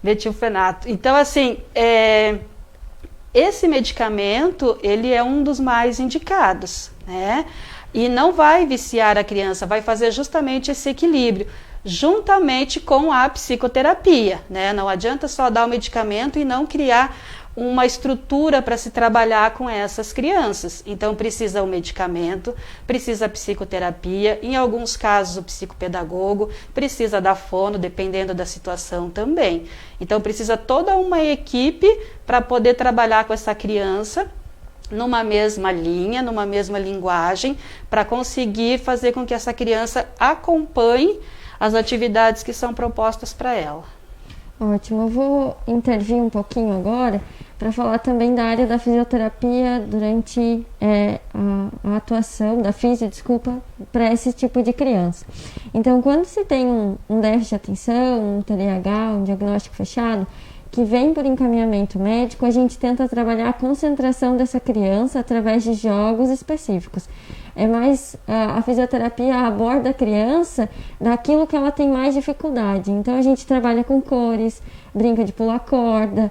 metilfenato. Então, assim, esse medicamento, ele é um dos mais indicados, né? E não vai viciar a criança, vai fazer justamente esse equilíbrio, juntamente com a psicoterapia, né? Não adianta só dar o medicamento e não criar uma estrutura para se trabalhar com essas crianças. Então, precisa o medicamento, precisa a psicoterapia, em alguns casos o psicopedagogo, precisa da fono, dependendo da situação também. Então, precisa toda uma equipe para poder trabalhar com essa criança numa mesma linha, numa mesma linguagem, para conseguir fazer com que essa criança acompanhe as atividades que são propostas para ela. Ótimo, eu vou intervir um pouquinho agora para falar também da área da fisioterapia durante a atuação da para esse tipo de criança. Então, quando se tem um déficit de atenção, um TDAH, um diagnóstico fechado, que vem por encaminhamento médico, a gente tenta trabalhar a concentração dessa criança através de jogos específicos. A fisioterapia aborda a criança daquilo que ela tem mais dificuldade. Então, a gente trabalha com cores, brinca de pular corda.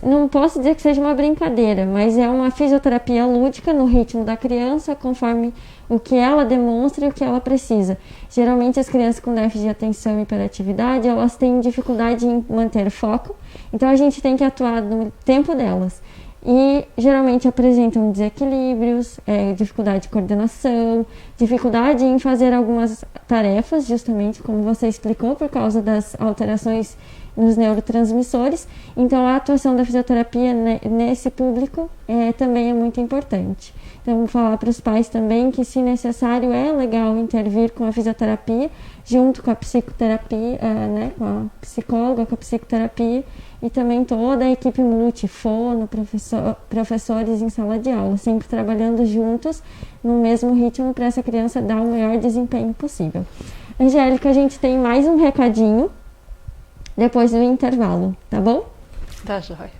Não posso dizer que seja uma brincadeira, mas é uma fisioterapia lúdica no ritmo da criança, conforme o que ela demonstra e o que ela precisa. Geralmente, as crianças com déficit de atenção e hiperatividade, elas têm dificuldade em manter foco. Então, a gente tem que atuar no tempo delas. E geralmente apresentam desequilíbrios, dificuldade de coordenação, dificuldade em fazer algumas tarefas, justamente como você explicou, por causa das alterações nos neurotransmissores. Então, a atuação da fisioterapia nesse público também é muito importante. Então, vou falar para os pais também que, se necessário, é legal intervir com a fisioterapia, junto com a psicoterapia, com a psicóloga, com a psicoterapia, e também toda a equipe fono, professores em sala de aula, sempre trabalhando juntos no mesmo ritmo para essa criança dar o melhor desempenho possível. Angélica, a gente tem mais um recadinho depois do intervalo, tá bom? Tá joia.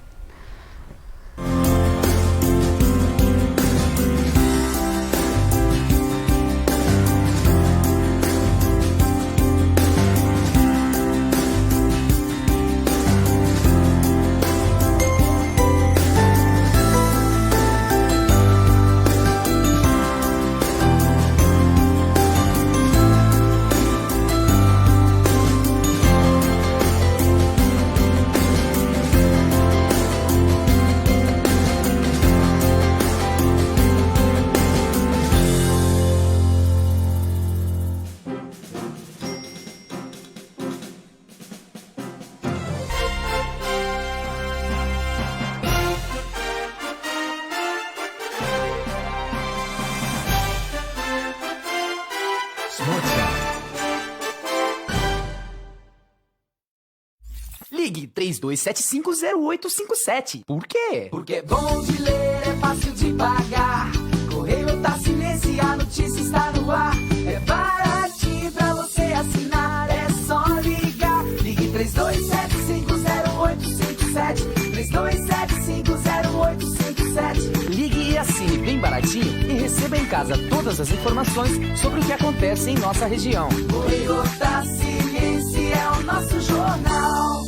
Ligue 32750857. Por quê? Porque é bom de ler, é fácil de pagar. Correio tá silenciar, a notícia está no ar. É baratinho pra você assinar, é só ligar. Ligue 32750857. 32750857. Ligue e assine bem baratinho e receba em casa todas as informações sobre o que acontece em nossa região. Correio da Ciência é o nosso jornal.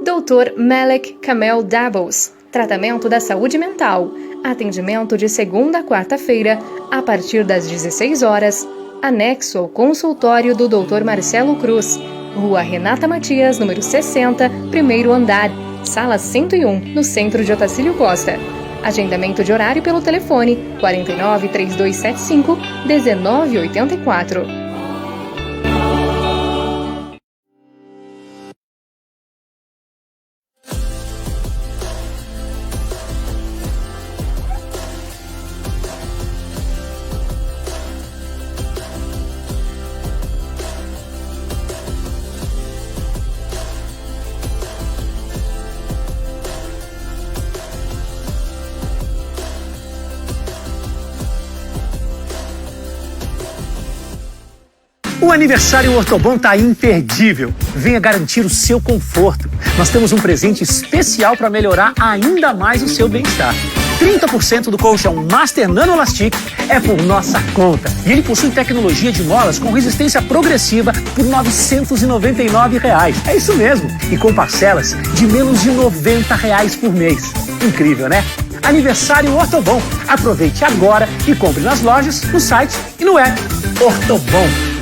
Dr. Melek Kamel Dabos, tratamento da saúde mental. Atendimento de segunda a quarta-feira, a partir das 16 horas. Anexo ao consultório do Dr. Marcelo Cruz. Rua Renata Matias, número 60, primeiro andar. Sala 101, no centro de Otacílio Costa. Agendamento de horário pelo telefone 49 3275 1984. O aniversário Ortobon tá imperdível. Venha garantir o seu conforto. Nós temos um presente especial para melhorar ainda mais o seu bem-estar. 30% do colchão Master Nano Elastic é por nossa conta. E ele possui tecnologia de molas com resistência progressiva por R$ 999. É isso mesmo. E com parcelas de menos de R$ 90 por mês. Incrível, né? Aniversário Ortobon. Aproveite agora e compre nas lojas, no site e no app. Ortobon.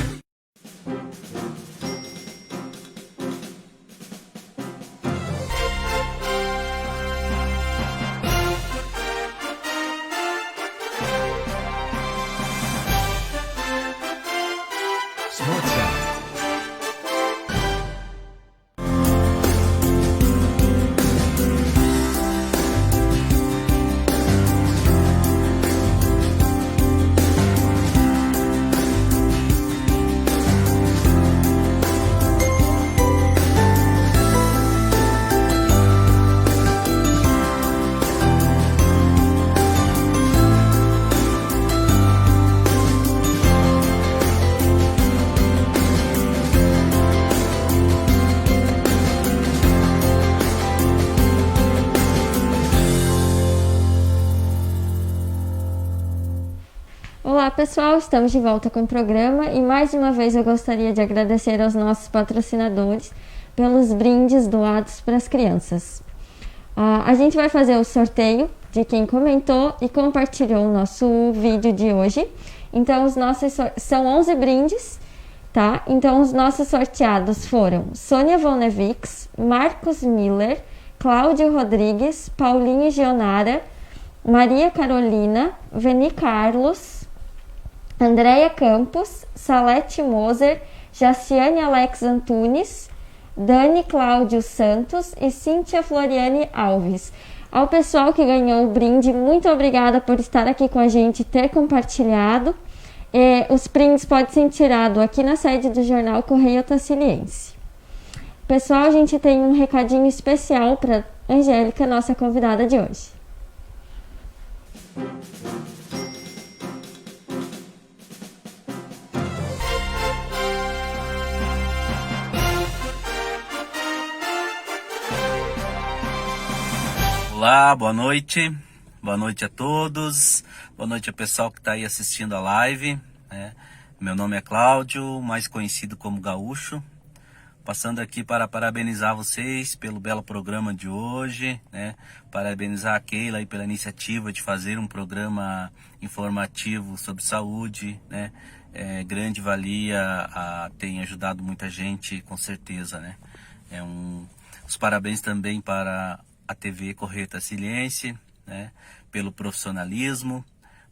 Olá pessoal, estamos de volta com o programa e mais uma vez eu gostaria de agradecer aos nossos patrocinadores pelos brindes doados para as crianças. A gente vai fazer o sorteio de quem comentou e compartilhou o nosso vídeo de hoje. Então os nossos são 11 brindes, tá? Então os nossos sorteados foram Sônia Vonnevics, Marcos Miller, Cláudio Rodrigues, Paulinho Gionara, Maria Carolina, Veni Carlos, Andréia Campos, Salete Moser, Jaciane Alex Antunes, Dani Cláudio Santos e Cíntia Floriane Alves. Ao pessoal que ganhou o brinde, muito obrigada por estar aqui com a gente e ter compartilhado. Os brindes podem ser tirados aqui na sede do jornal Correio Tassiliense. Pessoal, a gente tem um recadinho especial para Angélica, nossa convidada de hoje. Olá, boa noite a todos, boa noite ao pessoal que está aí assistindo a live, né? Meu nome é Cláudio, mais conhecido como Gaúcho, passando aqui para parabenizar vocês pelo belo programa de hoje, né? Parabenizar a Keila aí pela iniciativa de fazer um programa informativo sobre saúde, né? Grande valia, tem ajudado muita gente, com certeza, né? Os parabéns também para a TV Correio Tassiliense, né, pelo profissionalismo,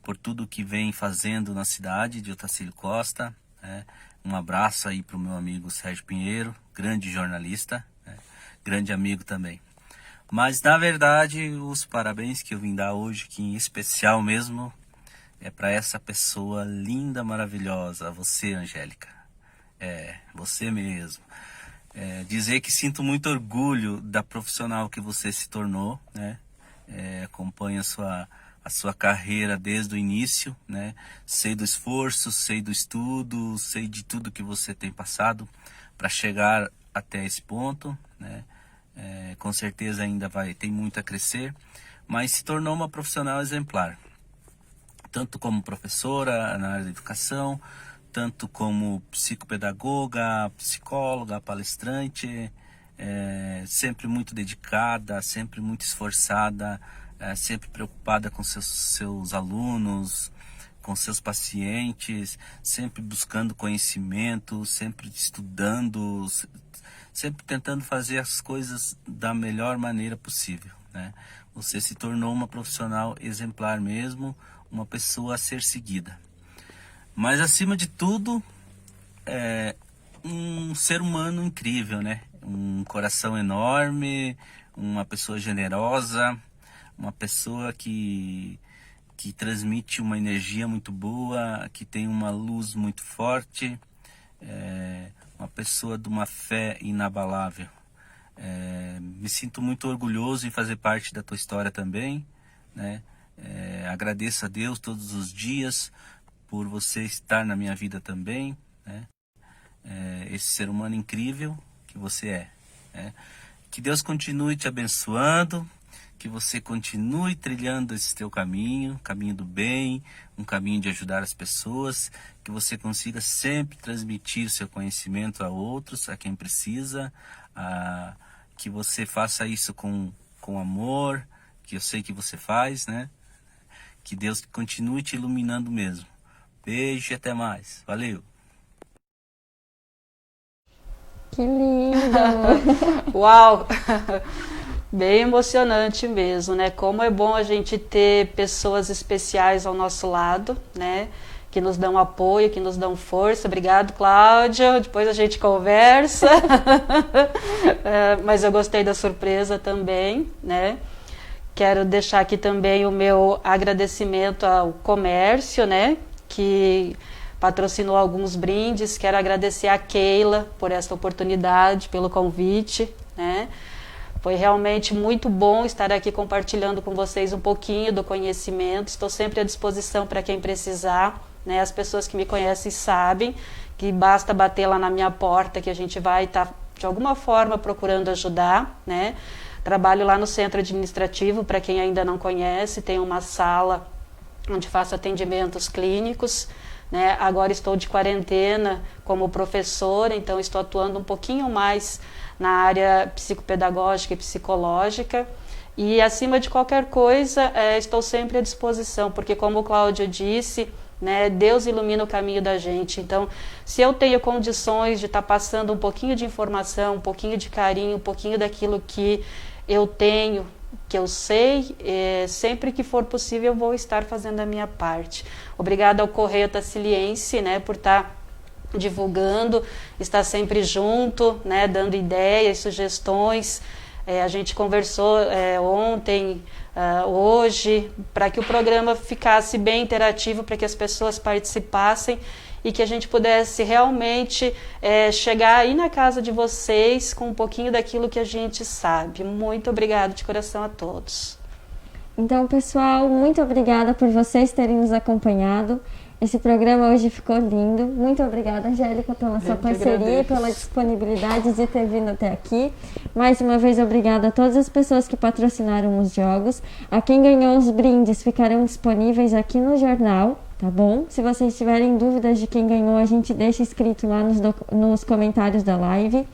por tudo que vem fazendo na cidade de Otacílio Costa, né. Um abraço aí para o meu amigo Sérgio Pinheiro, grande jornalista, né, grande amigo também. Mas na verdade os parabéns que eu vim dar hoje, que em especial mesmo, é para essa pessoa linda, maravilhosa, você, Angélica. Você mesmo. Dizer que sinto muito orgulho da profissional que você se tornou, né? Acompanho a sua carreira desde o início, né? Sei do esforço, sei do estudo, sei de tudo que você tem passado para chegar até esse ponto, né? Com certeza ainda tem muito a crescer, mas se tornou uma profissional exemplar, tanto como professora na área da educação, tanto como psicopedagoga, psicóloga, palestrante, sempre muito dedicada, sempre muito esforçada, sempre preocupada com seus alunos, com seus pacientes, sempre buscando conhecimento, sempre estudando, sempre tentando fazer as coisas da melhor maneira possível, né? Você se tornou uma profissional exemplar mesmo, uma pessoa a ser seguida. Mas acima de tudo, um ser humano incrível, né? Um coração enorme, uma pessoa generosa, uma pessoa que transmite uma energia muito boa, que tem uma luz muito forte, uma pessoa de uma fé inabalável. Me sinto muito orgulhoso em fazer parte da tua história também, né? Agradeço a Deus todos os dias por você estar na minha vida também, né? esse ser humano incrível que você é, né? Que Deus continue te abençoando, que você continue trilhando esse teu caminho, caminho do bem, um caminho de ajudar as pessoas, que você consiga sempre transmitir seu conhecimento a outros, a quem precisa, que você faça isso com amor, que eu sei que você faz, né? Que Deus continue te iluminando mesmo. Beijo e até mais. Valeu! Que lindo! Uau! Bem emocionante mesmo, né? Como é bom a gente ter pessoas especiais ao nosso lado, né? Que nos dão apoio, que nos dão força. Obrigado, Cláudia. Depois a gente conversa. Mas eu gostei da surpresa também, né? Quero deixar aqui também o meu agradecimento ao comércio, né? Que patrocinou alguns brindes. Quero agradecer a Keila por esta oportunidade, pelo convite, né? Foi realmente muito bom estar aqui compartilhando com vocês um pouquinho do conhecimento. Estou sempre à disposição para quem precisar, né? As pessoas que me conhecem sabem que basta bater lá na minha porta que a gente vai estar, de alguma forma, procurando ajudar, né? Trabalho lá no centro administrativo, para quem ainda não conhece, tem uma sala onde faço atendimentos clínicos, né? Agora estou de quarentena como professora, então estou atuando um pouquinho mais na área psicopedagógica e psicológica. E, acima de qualquer coisa, estou sempre à disposição, porque, como o Cláudio disse, né, Deus ilumina o caminho da gente. Então, se eu tenho condições de estar passando um pouquinho de informação, um pouquinho de carinho, um pouquinho daquilo que eu tenho, que eu sei, sempre que for possível eu vou estar fazendo a minha parte. Obrigada ao Correio Tassiliense, né, por estar divulgando, estar sempre junto, né, dando ideias, sugestões. A gente conversou ontem, hoje, para que o programa ficasse bem interativo, para que as pessoas participassem e que a gente pudesse realmente chegar aí na casa de vocês com um pouquinho daquilo que a gente sabe. Muito obrigada de coração a todos. Então, pessoal, muito obrigada por vocês terem nos acompanhado. Esse programa hoje ficou lindo. Muito obrigada, Angélica, pela sua parceria e pela disponibilidade de ter vindo até aqui. Mais uma vez, obrigada a todas as pessoas que patrocinaram os jogos. A quem ganhou os brindes ficarão disponíveis aqui no jornal, tá bom? Se vocês tiverem dúvidas de quem ganhou, a gente deixa escrito lá nos comentários da live.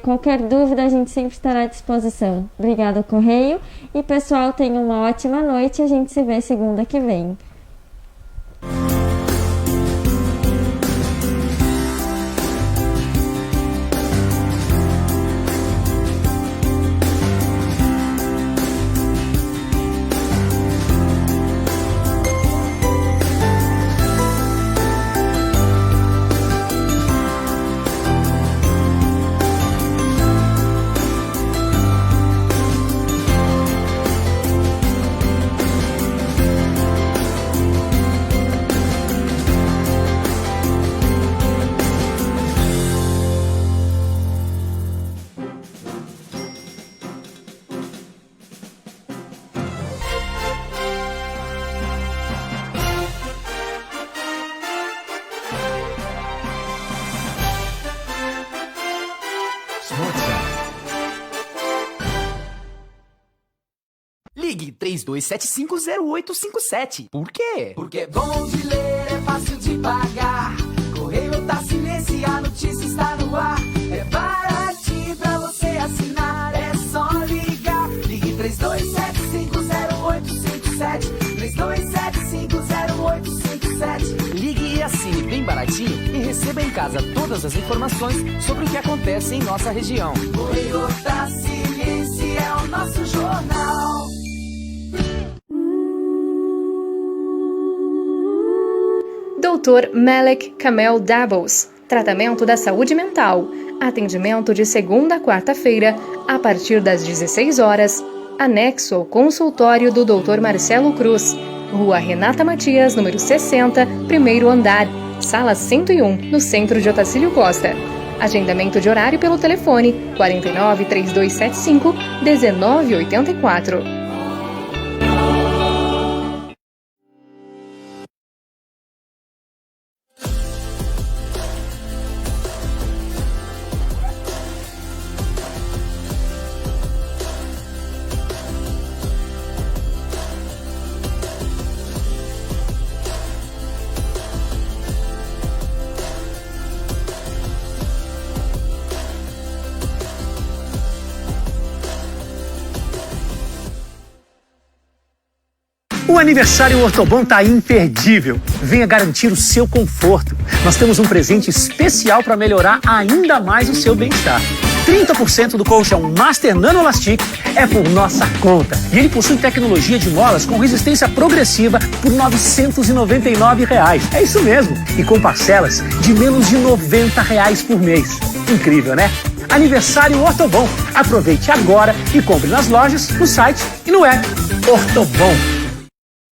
Qualquer dúvida, a gente sempre estará à disposição. Obrigada, Correio. E, pessoal, tenham uma ótima noite. A gente se vê segunda que vem. Ligue 32750857. Por quê? Porque é bom de ler, é fácil de pagar. Correio Tassiliense, a notícia está no ar. É baratinho pra você assinar, é só ligar. Ligue 32750857. 32750857. Ligue e assine bem baratinho e receba em casa todas as informações sobre o que acontece em nossa região. Correio Tassiliense é o nosso jornal. Dr. Melek Kamel Doubles, tratamento da saúde mental. Atendimento de segunda a quarta-feira, a partir das 16 horas. Anexo ao consultório do Dr. Marcelo Cruz. Rua Renata Matias, número 60, primeiro andar. Sala 101, no centro de Otacílio Costa. Agendamento de horário pelo telefone 49 3275 1984. O aniversário Ortobon tá imperdível. Venha garantir o seu conforto. Nós temos um presente especial para melhorar ainda mais o seu bem-estar. 30% do colchão Master Nano Elastic é por nossa conta. E ele possui tecnologia de molas com resistência progressiva por R$ 999. É isso mesmo. E com parcelas de menos de R$ 90 por mês. Incrível, né? Aniversário Ortobon. Aproveite agora e compre nas lojas, no site e no app. Ortobon.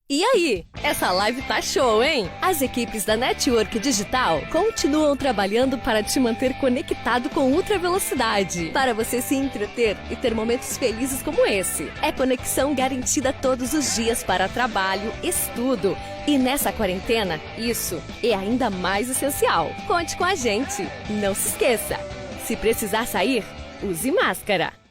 E aí, essa live tá show, hein? As equipes da Network Digital continuam trabalhando para te manter conectado com ultra velocidade, para você se entreter e ter momentos felizes como esse. É conexão garantida todos os dias para trabalho, estudo. E nessa quarentena, isso é ainda mais essencial. Conte com a gente. Não se esqueça, se precisar sair, use máscara.